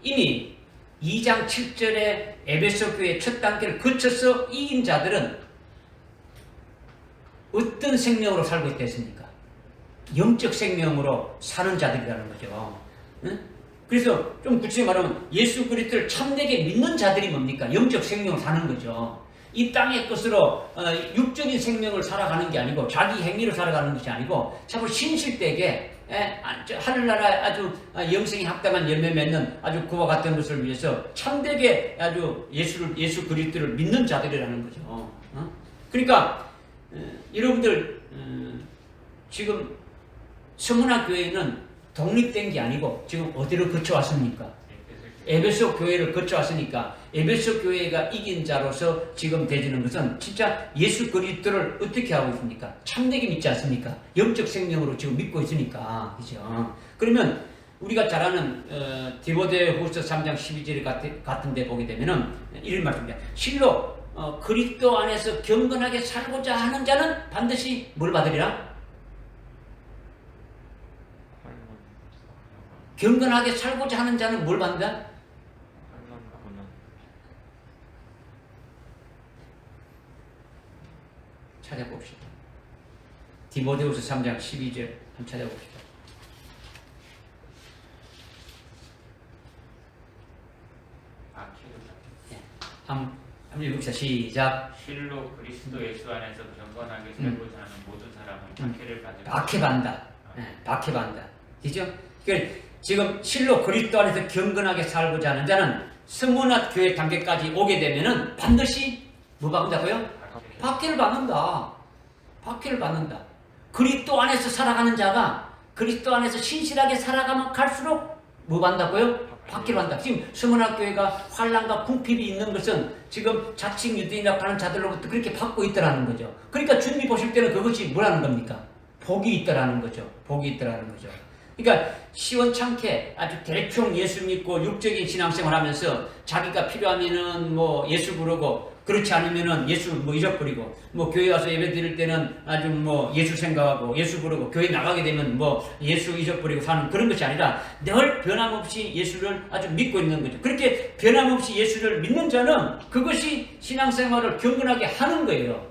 이미 2장 7절에 에베소 교회 첫 단계를 거쳐서 이긴 자들은 어떤 생명으로 살고 있다 했습니까? 영적 생명으로 사는 자들이라는 거죠. 그래서 좀 구체적으로 말하면 예수 그리스도를 참되게 믿는 자들이 뭡니까? 영적 생명을 사는 거죠. 이 땅의 것으로 육적인 생명을 살아가는 게 아니고 자기 행위를 살아가는 것이 아니고 참 신실되게 하늘나라 아주 영생에 합당한 열매 맺는 아주 그와 같은 것을 위해서 참되게 아주 예수 그리스도를 믿는 자들이라는 거죠. 그러니까 여러분들 지금 서문화 교회는 독립된 게 아니고 지금 어디로 거쳐왔습니까? 에베소 교회를 거쳐왔으니까 에베소 교회가 이긴 자로서 지금 되지는 것은 진짜 예수 그리스도를 어떻게 하고 있습니까? 참되게 믿지 않습니까? 영적 생명으로 지금 믿고 있으니까. 그죠? 그러면 우리가 잘 아는 디모데후서 3장 12절 같은 데 보게 되면은 이런 말씀입니다. 실로 그리스도 안에서 경건하게 살고자 하는 자는 반드시 뭘 받으리라? 경건하게 살고자 하는 자는 뭘 받는다? 찾아봅시다. 디모데후서 3장 12절 한번 찾아봅시다. 한번 읽읍시다. 시작. 실로 그리스도 예수 안에서 경건하게 살고자 하는 모든 사람은 박해를 받으라. 박해받는다. 박해받는다. 그죠? 그러니까 지금 실로 그리스도 안에서 경건하게 살고자 하는 자는 서문화 교회 단계까지 오게 되면은 반드시 뭐 받는다고요? 박해를 받는다. 박해를 받는다. 그리스도 안에서 살아가는 자가 그리스도 안에서 신실하게 살아가면 갈수록 뭐 받는다고요? 박해를 받는다. 지금 서문학교회가 환난과 궁핍이 있는 것은 지금 자칭 유대인이라고 하는 자들로부터 그렇게 받고 있다라는 거죠. 그러니까 주님이 보실 때는 그것이 뭐라는 겁니까? 복이 있다라는 거죠. 복이 있다라는 거죠. 그러니까 시원찮게 아주 대충 예수 믿고 육적인 신앙생활 하면서 자기가 필요하면은 뭐 예수 부르고 그렇지 않으면은 예수 뭐 잊어버리고 뭐 교회 와서 예배 드릴 때는 아주 뭐 예수 생각하고 예수 부르고 교회 나가게 되면 뭐 예수 잊어버리고 사는 그런 것이 아니라 늘 변함없이 예수를 아주 믿고 있는 거죠. 그렇게 변함없이 예수를 믿는 자는 그것이 신앙생활을 경건하게 하는 거예요.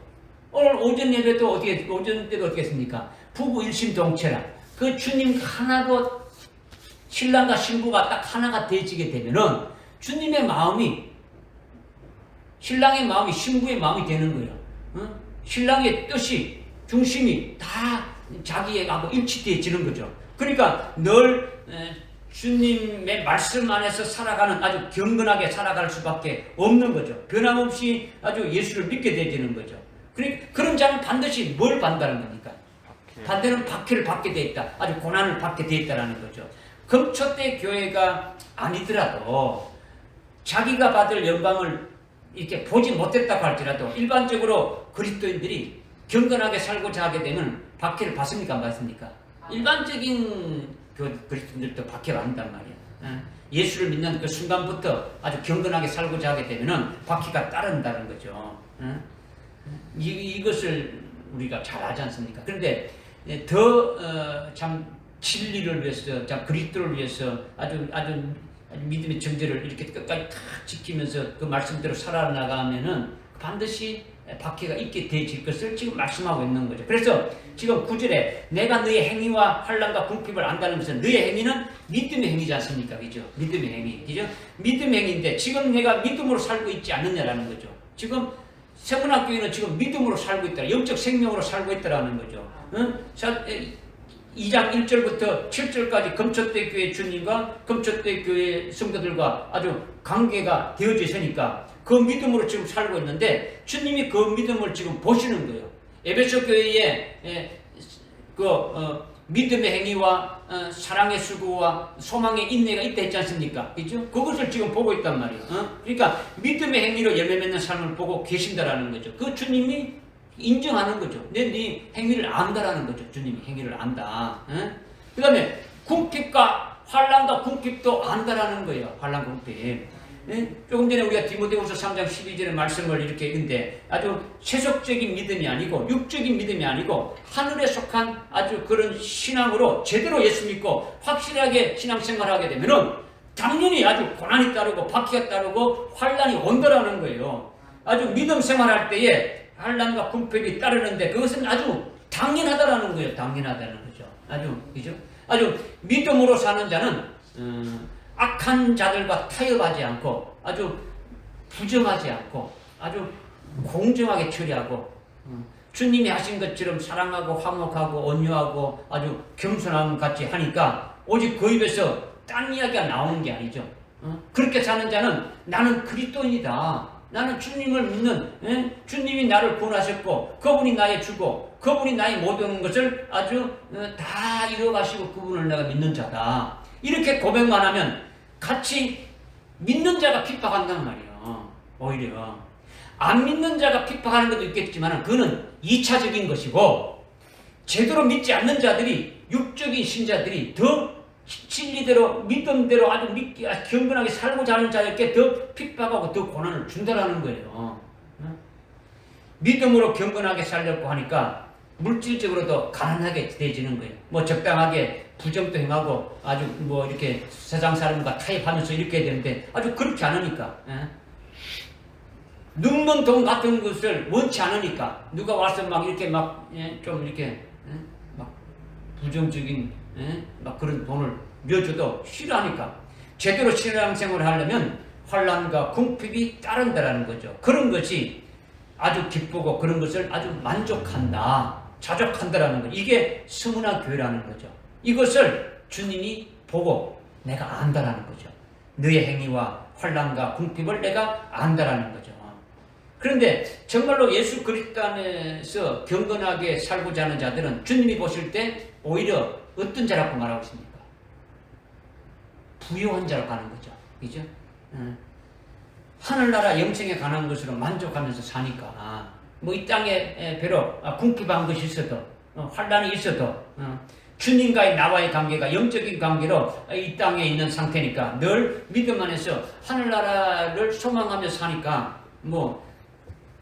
오늘 오전 예배도 오전 때도 어떻게 했습니까? 부부 일심동체라. 그 주님 하나로 신랑과 신부가 딱 하나가 되어지게 되면은 주님의 마음이 신랑의 마음이 신부의 마음이 되는 거예요. 신랑의 뜻이 중심이 다 자기하고 일치되어지는 거죠. 그러니까 늘 주님의 말씀 안에서 살아가는 아주 경건하게 살아갈 수밖에 없는 거죠. 변함없이 아주 예수를 믿게 되어지는 거죠. 그러니까 그런 자는 반드시 뭘 받는다는 겁니까? 반대는 박해를 받게 돼 있다. 아주 고난을 받게 돼 있다는 거죠. 금초대 교회가 아니더라도 자기가 받을 영광을 이렇게 보지 못했다고 할지라도 일반적으로 그리스도인들이 경건하게 살고자 하게 되면 박해를 받습니까? 안 받습니까? 일반적인 그리스도인들도 박해 받는단 말이야. 예수를 믿는 그 순간부터 아주 경건하게 살고자 하게 되면 박해가 따른다는 거죠. 이것을 우리가 잘 알지 않습니까? 그런데 더 참 진리를 위해서, 참 그리스도를 위해서 아주 믿음의 정죄를 이렇게 끝까지 다 지키면서 그 말씀대로 살아나가면은 반드시 박해가 있게 되질 것을 지금 말씀하고 있는 거죠. 그래서 지금 9절에 내가 너의 행위와 환난과 궁핍을 안다는 것은 너의 행위는 믿음의 행위지 않습니까? 그죠? 믿음의 행위. 그죠? 믿음의 행위인데 지금 내가 믿음으로 살고 있지 않느냐라는 거죠. 지금 세문학교에는 지금 믿음으로 살고 있다. 영적 생명으로 살고 있다라는 거죠. 2장 1절부터 7절까지 금초대 교회 주님과 금초대 교회 성도들과 아주 관계가 되어져 있으니까 그 믿음으로 지금 살고 있는데 주님이 그 믿음을 지금 보시는 거예요. 에베소 교회에 믿음의 행위와 사랑의 수고와 소망의 인내가 있다 했지 않습니까? 그죠? 그것을 지금 보고 있단 말이에요. 그러니까 믿음의 행위로 열매 맺는 삶을 보고 계신다라는 거죠. 그 주님이 인정하는 거죠. 네 행위를 안다라는 거죠. 주님이 행위를 안다. 그 다음에 궁핍과 환난과 궁핍도 안다라는 거예요. 환난 궁핍. 조금 전에 우리가 디모데후서 3장 12절의 말씀을 이렇게 읽는데 아주 세속적인 믿음이 아니고 육적인 믿음이 아니고 하늘에 속한 아주 그런 신앙으로 제대로 예수 믿고 확실하게 신앙생활하게 되면은 당연히 아주 고난이 따르고 박해가 따르고 환난이 온다라는 거예요. 아주 믿음 생활할 때에 환난과 궁핍이 따르는데 그것은 아주 당연하다라는 거예요. 당연하다는 거죠. 아주 믿음으로 사는 자는 악한 자들과 타협하지 않고 아주 부정하지 않고 아주 공정하게 처리하고 주님이 하신 것처럼 사랑하고 화목하고 온유하고 아주 겸손함 같이 하니까 오직 그 입에서 딴 이야기가 나오는 게 아니죠. 그렇게 사는 자는 나는 그리스도인이다. 나는 주님을 믿는 주님이 나를 구원하셨고 그분이 나의 주고 그분이 나의 모든 것을 아주 다 이루어가시고 그분을 내가 믿는 자다. 이렇게 고백만 하면 같이 믿는 자가 핍박한단 말이에요. 오히려 안 믿는 자가 핍박하는 것도 있겠지만 그는 2차적인 것이고 제대로 믿지 않는 자들이 육적인 신자들이 더 진리대로 믿음대로 아주 경건하게 살고자 하는 자에게 더 핍박하고 더 고난을 준다라는 거예요. 믿음으로 경건하게 살려고 하니까 물질적으로도 가난하게 되어지는 거예요. 뭐 적당하게 부정도 행하고 아주 뭐 이렇게 세상 사람과 타협하면서 이렇게 해야 되는데 아주 그렇지 않으니까 눕는 돈 같은 것을 원치 않으니까 누가 와서 막 이렇게 좀 이렇게 막 부정적인 막 그런 돈을 넣어줘도 싫어하니까 제대로 신앙생활을 하려면 환난과 궁핍이 따른다라는 거죠. 그런 것이 아주 기쁘고 그런 것을 아주 만족한다, 자족한다라는 거죠. 이게 서문화 교회라는 거죠. 이것을 주님이 보고 내가 안다라는 거죠. 너의 행위와 환난과 궁핍을 내가 안다라는 거죠. 그런데 정말로 예수 그리스도 안에서 경건하게 살고자 하는 자들은 주님이 보실 때 오히려 어떤 자라고 말하고 있습니까? 부요한 자라고 하는 거죠. 그죠? 하늘나라 영생에 관한 것으로 만족하면서 사니까 뭐 이 땅에 비록 궁핍한 것이 있어도 환란이 있어도 주님과의 나와의 관계가 영적인 관계로 이 땅에 있는 상태니까 늘 믿음 안에서 하늘나라를 소망하며 사니까 뭐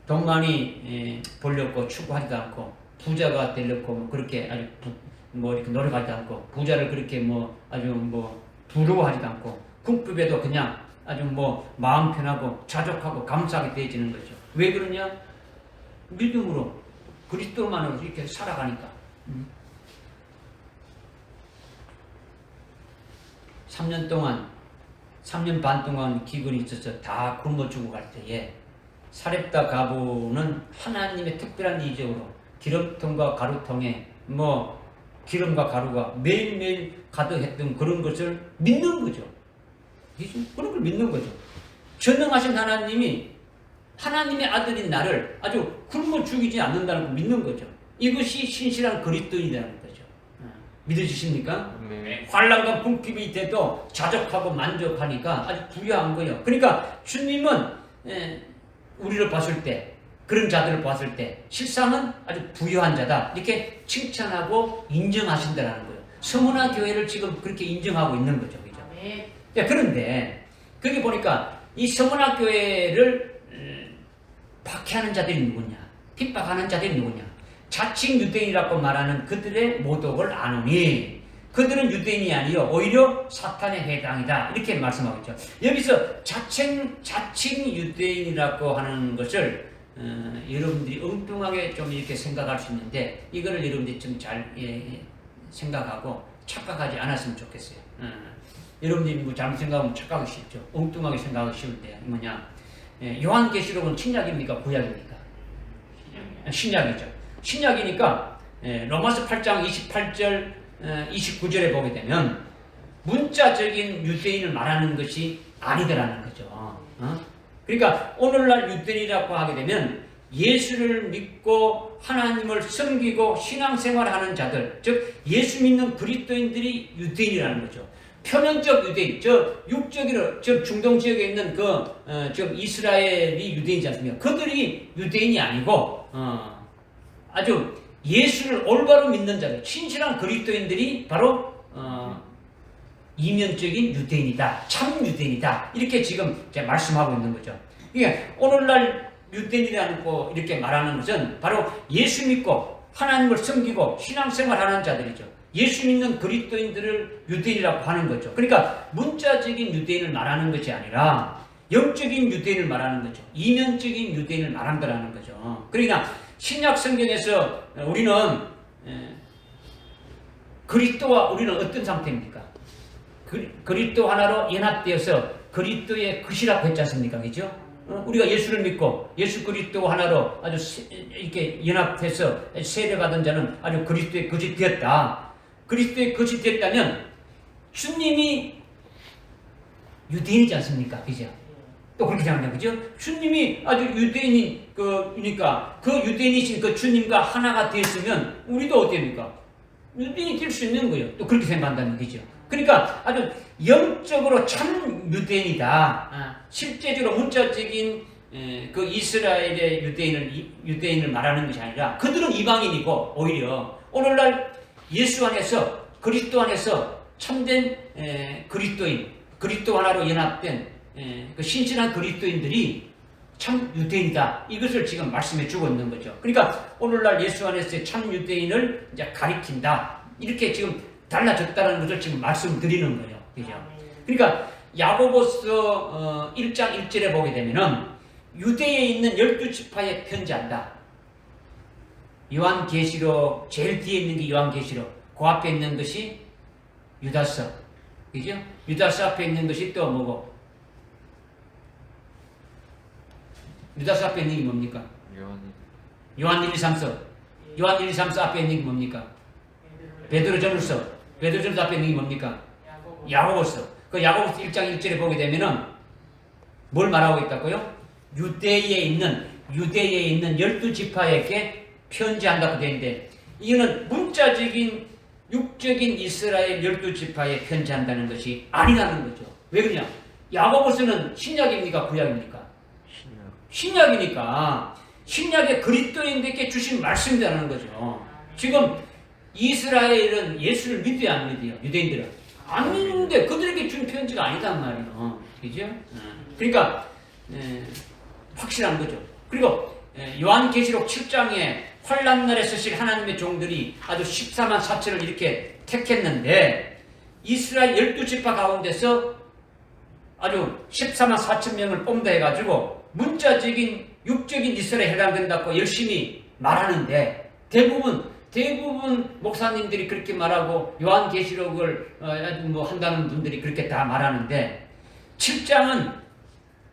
돈 많이 벌려고 추구하지도 않고 부자가 되려고 뭐 그렇게 아주 뭐 이렇게 노력하지도 않고 부자를 그렇게 뭐 아주 뭐 부러워하지도 않고 궁핍에도 그냥 아주 뭐 마음 편하고 자족하고 감사하게 되어지는 거죠. 왜 그러냐? 믿음으로 그리스도만으로 이렇게 살아가니까. 3년 반 동안 기근이 있어서 다 굶어 죽어 갈 때에 사렙다 가부는 하나님의 특별한 이적으로 기름통과 가루통에 뭐 기름과 가루가 매일매일 가득했던 그런 것을 믿는 거죠. 그런 걸 믿는 거죠. 전능하신 하나님이 하나님의 아들인 나를 아주 굶어 죽이지 않는다는 걸 믿는 거죠. 이것이 신실한 그리스도인이라는 거죠. 믿어지십니까? 네. 환난과 궁핍이 돼도 자족하고 만족하니까 아주 부유한 거예요. 그러니까 주님은 우리를 봤을 때 그런 자들을 봤을 때 실상은 아주 부유한 자다 이렇게 칭찬하고 인정하신다는 거예요. 서문화 교회를 지금 그렇게 인정하고 있는 거죠. 그죠? 그런데 거기 보니까 이 서문화 교회를 박해하는 자들이 누구냐? 핍박하는 자들이 누구냐? 자칭 유대인이라고 말하는 그들의 모독을 아노니 그들은 유대인이 아니요 오히려 사탄의 회당이다 이렇게 말씀하고 있죠. 여기서 자칭 유대인이라고 하는 것을 여러분들이 엉뚱하게 좀 이렇게 생각할 수 있는데 이거를 여러분들이 좀 잘 생각하고 착각하지 않았으면 좋겠어요. 여러분들이 뭐 잘못 생각하면 착각하기 쉽죠. 엉뚱하게 생각하기 쉬운데 뭐냐? 요한계시록은 신약입니까? 구약입니까? 신약이죠. 신약이니까 로마서 8장 28절 29절에 보게 되면 문자적인 유대인을 말하는 것이 아니더라는 거죠. 그러니까 오늘날 유대인이라고 하게 되면 예수를 믿고 하나님을 섬기고 신앙생활하는 자들, 즉 예수 믿는 그리스도인들이 유대인이라는 거죠. 표면적 유대인, 저 육적으로 저 중동 지역에 있는 저 이스라엘이 유대인이지 않습니까? 그들이 유대인이 아니고 아주 예수를 올바로 믿는 자들, 신실한 그리스도인들이 바로 이면적인 유대인이다, 참 유대인이다 이렇게 지금 제가 말씀하고 있는 거죠. 그러니까 오늘날 유대인이라고 이렇게 말하는 것은 바로 예수 믿고 하나님을 섬기고 신앙생활하는 자들이죠. 예수 믿는 그리스도인들을 유대인이라고 하는 거죠. 그러니까 문자적인 유대인을 말하는 것이 아니라 영적인 유대인을 말하는 거죠. 이면적인 유대인을 말한다는 거죠. 그러니까 신약 성경에서 우리는 그리스도와 우리는 어떤 상태입니까? 그리스도 하나로 연합되어서 그리스도의 것이라고 했지 않습니까? 그죠? 우리가 예수를 믿고 예수 그리스도 하나로 아주 이렇게 연합해서 세례받은 자는 아주 그리스도의 것이 되었다. 그리스도의 것이 되었다면 주님이 유대인이지 않습니까? 그죠? 또 그렇게 생각해요. 그죠? 주님이 아주 유대인이 그러니까 그 유대인이신 그 주님과 하나가 되었으면 우리도 어떻습니까? 유대인이 될 수 있는 거예요. 또 그렇게 생각한다는 거죠. 그러니까 아주 영적으로 참 유대인이다. 실제적으로 문자적인 그 이스라엘의 유대인을 말하는 것이 아니라 그들은 이방인이고 오히려 오늘날 예수 안에서 그리스도 안에서 참된 그리스도인, 그리스도 하나로 연합된 그 신실한 그리스도인들이 참 유대인이다. 이것을 지금 말씀해 주고 있는 거죠. 그러니까 오늘날 예수 안에서의 참 유대인을 이제 가리킨다. 이렇게 지금 달라졌다는 것을 지금 말씀드리는 거예요. 그죠? 그러니까 야고보서 1장 1절에 보게 되면은 유대에 있는 12지파에 편지한다. 요한계시록 제일 뒤에 있는 게 요한계시록, 그 앞에 있는 것이 유다서, 그죠? 유다서 앞에 있는 것이 또 뭐고? 유다서 앞에 있는 게 뭡니까? 요한 1, 2, 3서. 요한 1, 2, 3서 앞에 있는 게 뭡니까? 베드로전서. 베드로전서 앞에 있는 게 뭡니까? 야고보서. 그 야고보서 1장 1절에 보게 되면은 뭘 말하고 있다고요? 유대에 있는 유대에 있는 12지파에게 편지한다고 되어 있는데 이거는 문자적인 육적인 이스라엘 12지파에 편지한다는 것이 아니라는 거죠. 왜 그러냐? 야고보서는 신약입니까? 구약입니까? 신약이니까 신약의 그리스도인들께 주신 말씀이라는 거죠. 지금 이스라엘은 예수를 믿어야 안 믿어요? 유대인들은 안 믿는데 그들에게 준 편지가 아니단 말이에요. 그죠? 그러니까 확실한 거죠. 그리고 요한계시록 7장에 환난 날에 서실 하나님의 종들이 아주 14만 4천을 이렇게 택했는데 이스라엘 12지파 가운데서 아주 14만 4천 명을 뽑는다 해가지고 문자적인 육적인 이스라엘에 해당된다고 열심히 말하는데 대부분 목사님들이 그렇게 말하고 요한계시록을 뭐 한다는 분들이 그렇게 다 말하는데 7장은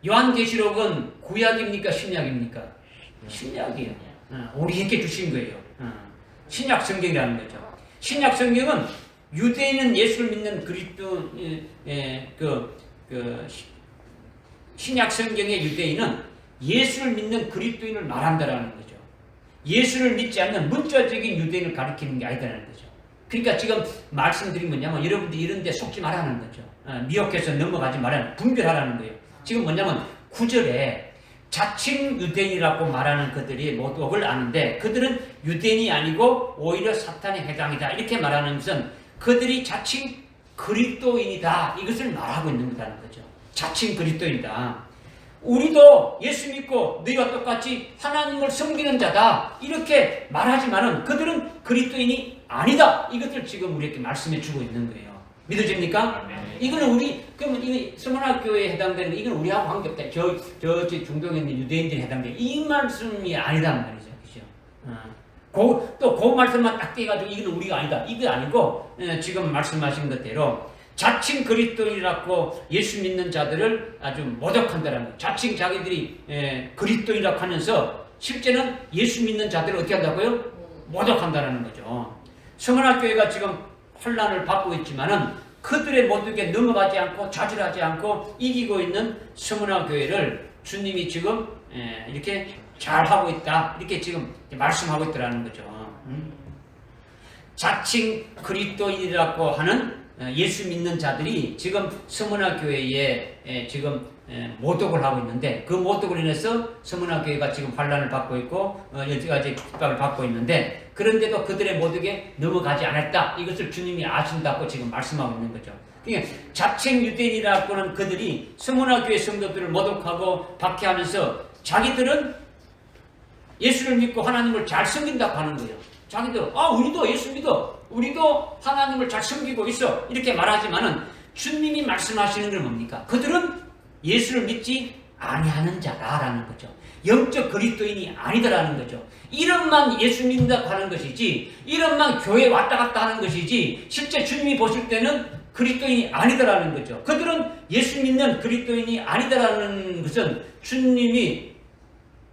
요한계시록은 구약입니까? 신약입니까? 신약이에요. 우리에게 주신 거예요. 신약 성경이라는 거죠. 신약 성경은 유대인은 예수를 믿는 그리스도 신약 성경의 유대인은 예수를 믿는 그리스도인을 말한다라는 거죠. 예수를 믿지 않는 문자적인 유대인을 가리키는 게 아니다라는 거죠. 그러니까 지금 말씀드린 뭐냐면 여러분들 이런 데 속지 말라는 거죠. 미혹해서 넘어가지 말라는, 분별하라는 거예요. 지금 뭐냐면 9절에 자칭 유대인이라고 말하는 그들이 모독을 아는데 그들은 유대인이 아니고 오히려 사탄의 해당이다. 이렇게 말하는 것은 그들이 자칭 그리스도인이다. 이것을 말하고 있는 거라는 거죠. 자칭 그리스도인이다. 우리도 예수 믿고 너희와 똑같이 하나님을 섬기는 자다. 이렇게 말하지만은 그들은 그리스도인이 아니다. 이것을 지금 우리에게 말씀해 주고 있는 거예요. 믿어집니까? 이거는 그러면 이 서문학교에 해당되는 이건 우리하고 관계없다. 저 중동에 있는 유대인들이 해당돼. 이 말씀이 아니란 말이죠. 그죠? 또 그 말씀만 딱 떼가지고 이건 우리가 아니다. 이게 아니고, 지금 말씀하신 것대로 자칭 그리스도인이라고 예수 믿는 자들을 아주 모독한다는 거예요. 자칭 자기들이 그리스도인이라고 하면서 실제는 예수 믿는 자들을 어떻게 한다고요? 모독한다는 거죠. 서문학교회가 지금 혼란을 받고 있지만은 그들의 모독에 넘어가지 않고 좌절하지 않고 이기고 있는 서문학교회를 주님이 지금 이렇게 잘하고 있다. 이렇게 지금 말씀하고 있더라는 거죠. 자칭 그리스도인이라고 하는 예수 믿는 자들이 지금 서문학교회에 지금 모독을 하고 있는데 그 모독으로 인해서 서문학교회가 지금 환란을 받고 있고 여러 가지 핍박을 받고 있는데 그런데도 그들의 모독에 넘어가지 않았다. 이것을 주님이 아신다고 지금 말씀하고 있는 거죠. 그러니까 자칭 유대인이라고는 그들이 서문학교회 성도들을 모독하고 박해하면서 자기들은 예수를 믿고 하나님을 잘 섬긴다고 하는 거예요. 자기들 우리도 예수 믿어. 우리도 하나님을 잘 섬기고 있어. 이렇게 말하지만은 주님이 말씀하시는 건 뭡니까? 그들은 예수를 믿지 아니하는 자라라는 거죠. 영적 그리스도인이 아니다라는 거죠. 이름만 예수 믿는다고 하는 것이지 이름만 교회 왔다 갔다 하는 것이지 실제 주님이 보실 때는 그리스도인이 아니다라는 거죠. 그들은 예수 믿는 그리스도인이 아니다라는 것은 주님이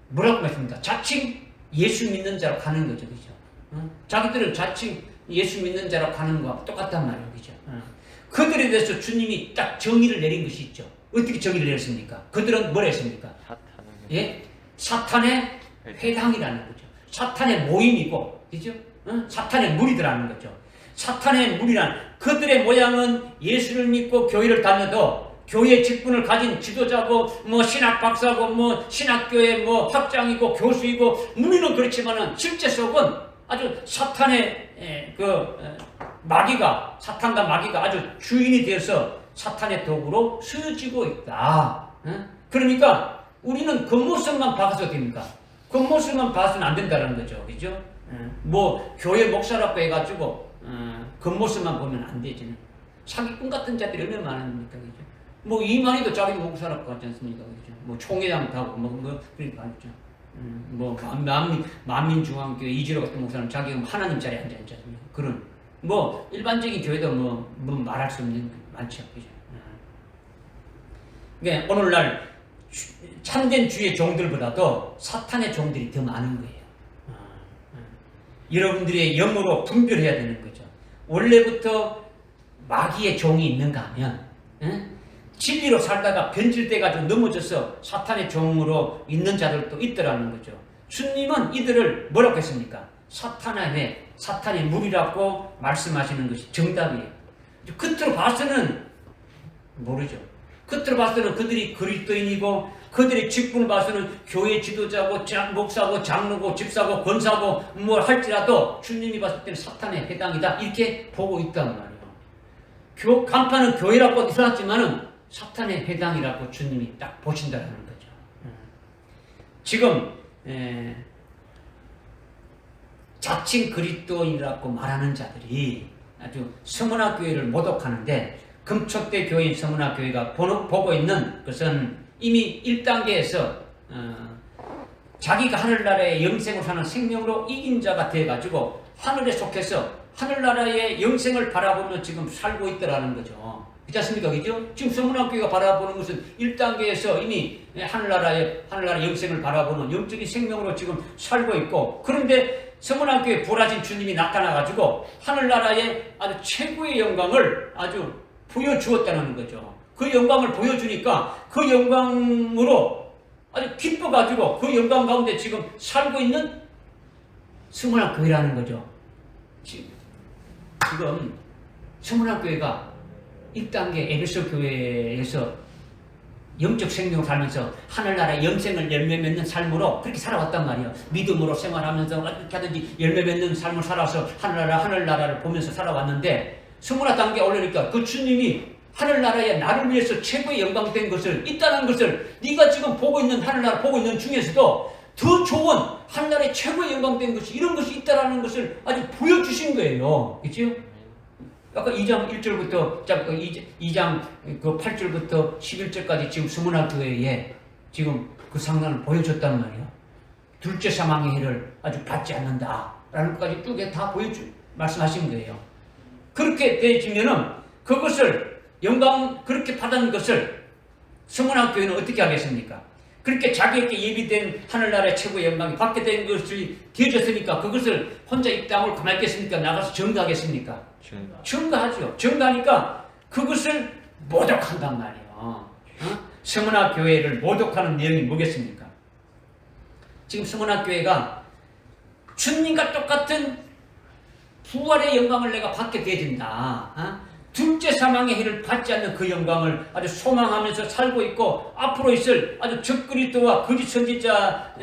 뭐라고 말씀합니까? 자칭 예수 믿는 자로 가는 거죠. 그죠? 자기들은 자칭 예수 믿는 자로 가는 거와 똑같단 말이에요. 그죠? 그들에 대해서 주님이 딱 정의를 내린 것이 있죠. 어떻게 정의를 내렸습니까? 그들은 뭘 했습니까? 사탄의 회당이라는 거죠. 사탄의 모임이고, 그죠? 사탄의 무리들라는 거죠. 사탄의 무리란 그들의 모양은 예수를 믿고 교회를 다녀도 교회 직분을 가진 지도자고 신학 박사고 신학교의 학장이고 교수이고 무리는 그렇지만은 실제 속은 아주 사탄의 사탄과 마귀가 아주 주인이 되어서 사탄의 도구로 쓰여지고 있다. 그러니까 우리는 겉모습만 봐서 됩니까? 겉모습만 봐서는 안 된다는 거죠. 그죠? 교회 목사라고 해가지고 겉모습만 보면 안 되지. 사기꾼 같은 자들이 얼마나 많습니까? 그죠? 이만희도 자기 목사라고 하지 않습니까? 그죠? 총회장도 하고 그러니까 하죠. 만민중앙교회 이지로 같은 목사는 자기가 하나님 자리에 앉아 있지 않습니까? 그런 일반적인 교회도 말할 수 없는 많죠. 그죠? 그러니까 오늘날 참된 주의 종들보다도 사탄의 종들이 더 많은 거예요. 여러분들의 영으로 분별해야 되는 거죠. 원래부터 마귀의 종이 있는가 하면 진리로 살다가 변질돼가지고 넘어져서 사탄의 종으로 있는 자들도 있더라는 거죠. 주님은 이들을 뭐라고 했습니까? 사탄의 무리라고 말씀하시는 것이 정답이에요. 겉으로 봐서는 모르죠. 겉으로 봐서는 그들이 그리스도인이고 그들의 직분을 봐서는 교회 지도자고 목사고 장로고 집사고 권사고 뭘 할지라도 주님이 봤을 때는 사탄에 해당이다 이렇게 보고 있단 말이에요. 간판은 교회라고 써놨지만은 사탄에 해당이라고 주님이 딱 보신다는 거죠. 지금 자칭 그리스도인이라고 말하는 자들이 아주 서문화교회를 모독하는데 금촉대 교회인 서문화교회가 보고 있는 것은 이미 1단계에서 자기가 하늘나라의 영생을 사는 생명으로 이긴 자가 돼가지고 하늘에 속해서 하늘나라의 영생을 바라보며 지금 살고 있더라는 거죠. 그렇지 않습니까? 그죠? 지금 서문학교가 바라보는 것은 1단계에서 이미 하늘나라의 영생을 바라보는 영적인 생명으로 지금 살고 있고, 그런데 서문학교에 부활하신 주님이 나타나가지고 하늘나라의 아주 최고의 영광을 아주 보여주었다는 거죠. 그 영광을 보여주니까 그 영광으로 아주 기뻐가지고 그 영광 가운데 지금 살고 있는 서문학교회라는 거죠. 지금 서문학교회가 1단계 에베소 교회에서 영적 생명을 살면서 하늘나라의 영생을 열매 맺는 삶으로 그렇게 살아왔단 말이에요. 믿음으로 생활하면서 어떻게 하든지 열매 맺는 삶을 살아서 하늘나라를 보면서 살아왔는데 스물한 단계에 올리니까 그 주님이 하늘나라에 나를 위해서 최고의 영광된 것을 있다는 것을 네가 지금 보고 있는 하늘나라 보고 있는 중에서도 더 좋은 하늘나라의 최고의 영광된 것이 이런 것이 있다는 것을 아주 보여주신 거예요. 그렇죠? 아까 2장 1절부터 2장 그 8절부터 11절까지 지금 서문학교회에 지금 그 상황을 보여줬단 말이에요. 둘째 사망의 해를 아주 받지 않는다라는 것까지 쭉 다 말씀하신 거예요. 그렇게 되어지면은 그것을 영광 그렇게 받은 것을 서문학교회는 어떻게 하겠습니까? 그렇게 자기에게 예비된 하늘나라의 최고의 영광이 받게 된 것이 되어졌으니까 그것을 혼자 이 땅을 가만히 있겠습니까? 나가서 증거하겠습니까? 증거하죠. 증거하니까 그것을 모독한단 말이에요. 서문학교회를 모독하는 내용이 뭐겠습니까? 지금 서문학교회가 주님과 똑같은 부활의 영광을 내가 받게 되어진다. 둘째 사망의 해를 받지 않는 그 영광을 아주 소망하면서 살고 있고 앞으로 있을 아주 적그리스도와 거짓 선지자를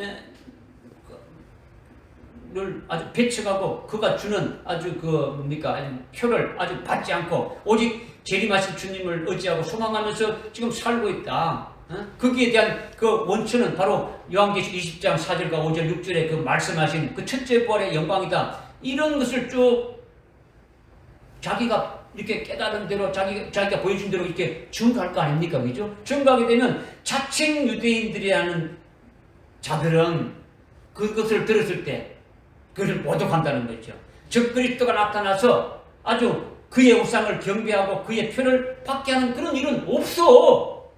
아주 배척하고 그가 주는 아주 아주 표를 아주 받지 않고 오직 재림하신 주님을 의지하고 소망하면서 지금 살고 있다. 거기에 대한 그 원천은 바로 요한계시록 20장 4절과 5절 6절에 그 말씀하신 그 첫째 부활의 영광이다. 이런 것을 쭉 자기가 이렇게 깨달은 대로 자기가 보여준 대로 이렇게 증거할 거 아닙니까? 그죠? 증거하게 되면 자칭 유대인들이라는 자들은 그것을 들었을 때 그것을 모독한다는 거죠. 적그리스도가 나타나서 아주 그의 우상을 경배하고 그의 표를 받게 하는 그런 일은 없어.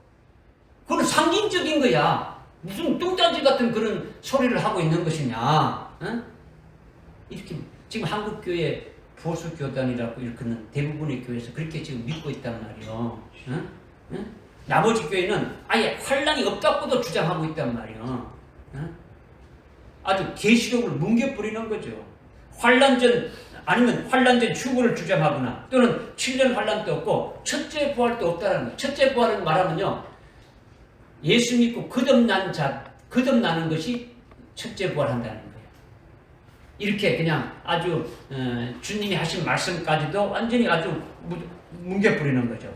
그건 상징적인 거야. 무슨 뚱딴지 같은 그런 소리를 하고 있는 것이냐. 이렇게 지금 한국교회 보수교단이라고 일컫는 대부분의 교회에서 그렇게 지금 믿고 있단 말이에요. 나머지 교회는 아예 환란이 없다고도 주장하고 있단 말이에요. 아주 계시록을 뭉개뿌리는 거죠. 환란전 아니면 환란전 휴거를 주장하거나 또는 7년 환란도 없고 첫째 부활도 없다는 거예요. 첫째 부활은 말하면요, 예수 믿고 거듭나는 것이 첫째 부활한다는 거예요. 이렇게 그냥 아주 주님이 하신 말씀까지도 완전히 아주 뭉개뿌리는 거죠.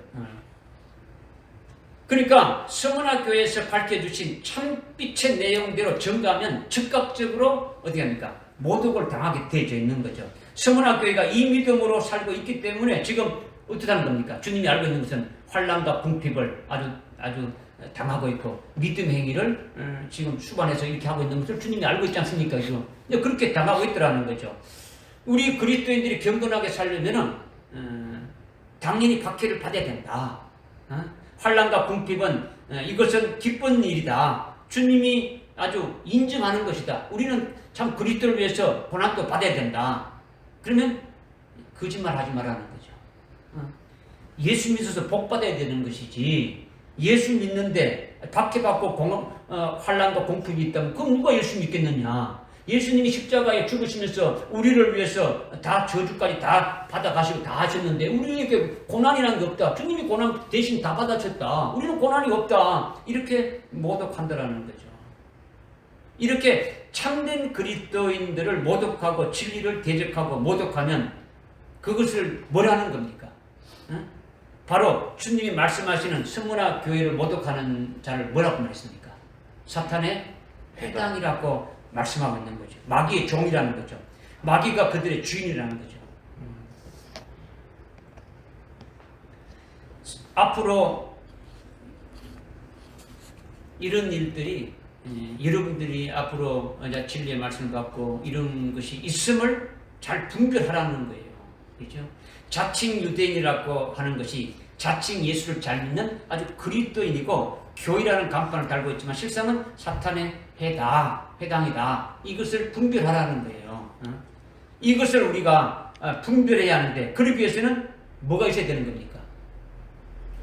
그러니까 서문학교에서 밝혀주신 참빛의 내용대로 증거하면 즉각적으로 어떻게 합니까? 모독을 당하게 되어져 있는 거죠. 서문학교회가 이 믿음으로 살고 있기 때문에 지금 어떻게 하는 겁니까? 주님이 알고 있는 것은 환난과 궁핍을 아주 당하고 있고 믿음 행위를 지금 수반해서 이렇게 하고 있는 것을 주님이 알고 있지 않습니까? 지금 그렇게 당하고 있더라는 거죠. 우리 그리스도인들이 경건하게 살려면은 당연히 박해를 받아야 된다. 환난과 궁핍은 이것은 기쁜 일이다. 주님이 아주 인정하는 것이다. 우리는 참 그리스도를 위해서 고난도 받아야 된다. 그러면 거짓말 하지 말라는 거죠. 예수 믿어서 복 받아야 되는 것이지 예수 믿는데 박해받고 환난과 공풍이 있다면 그럼 누가 예수 믿겠느냐? 예수님이 십자가에 죽으시면서 우리를 위해서 다 저주까지 다 받아가시고 다 하셨는데 우리에게 고난이라는 게 없다. 주님이 고난 대신 다 받아쳤다. 우리는 고난이 없다. 이렇게 모독한다라는 거죠. 이렇게 참된 그리스도인들을 모독하고 진리를 대적하고 모독하면 그것을 뭐라는 겁니까? 바로 주님이 말씀하시는 스무나 교회를 모독하는 자를 뭐라고 말했습니까? 사탄의 해당이라고 말씀하고 있는 거죠. 마귀의 종이라는 거죠. 마귀가 그들의 주인이라는 거죠. 앞으로 이런 일들이 여러분들이 앞으로 진리의 말씀을 받고 이런 것이 있음을 잘 분별하라는 거예요. 그렇죠? 자칭 유대인이라고 하는 것이 자칭 예수를 잘 믿는 아주 그리스도인이고 교회라는 간판을 달고 있지만 실상은 사탄의 해당이다. 이것을 분별하라는 거예요. 이것을 우리가 분별해야 하는데 그러기 위해서는 뭐가 있어야 되는 겁니까?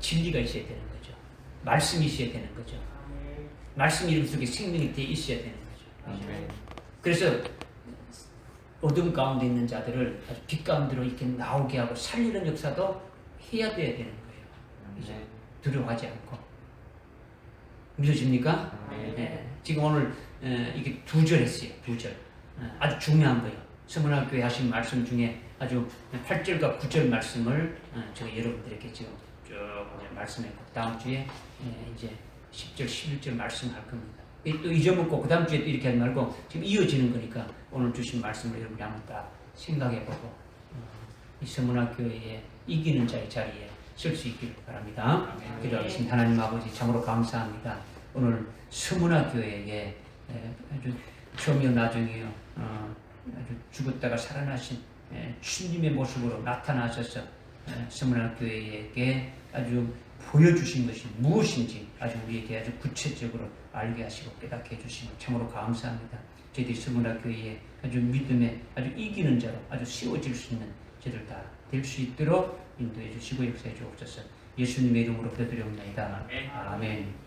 진리가 있어야 되는 거죠. 말씀이 있어야 되는 거죠. 말씀 이름 속에 생명이 되어 있어야 되는 거죠. 그래서 어둠 가운데 있는 자들을 아주 빛 가운데로 이렇게 나오게 하고 살리는 역사도 해야 돼야 되는 거예요. 이제 두려워하지 않고. 믿어집니까? 네. 지금 오늘 이게 2절 했어요. 2절. 아주 중요한 거예요. 서문학교에 하신 말씀 중에 아주 8절과 9절 말씀을 제가 여러분들에게 지금 쭉 말씀했고 다음 주에 이제 10절, 11절 말씀할 겁니다. 또 잊어먹고 그 다음 주에 또 이렇게 하지 말고 지금 이어지는 거니까 오늘 주신 말씀을 여러분이 한번 딱 생각해보고 이 서문학교에 이기는 자의 자리에 설 수 있기를 바랍니다. 기도하겠습니다. 하나님 아버지 참으로 감사합니다. 오늘 서문학교에 아주 처음이요 나중이요 아주 죽었다가 살아나신 주님의 모습으로 나타나셔서 서문학교에게 아주 보여주신 것이 무엇인지 아주 우리에게 아주 구체적으로 알게 하시고 깨닫게 해주시면 참으로 감사합니다. 저희들이 서문학교에 아주 믿음에 아주 이기는 자로 아주 세워질 수 있는 저희들 다 될 수 있도록 인도해 주시고 역사해 주옵소서. 예수님의 이름으로 기도드리옵나이다. 아멘.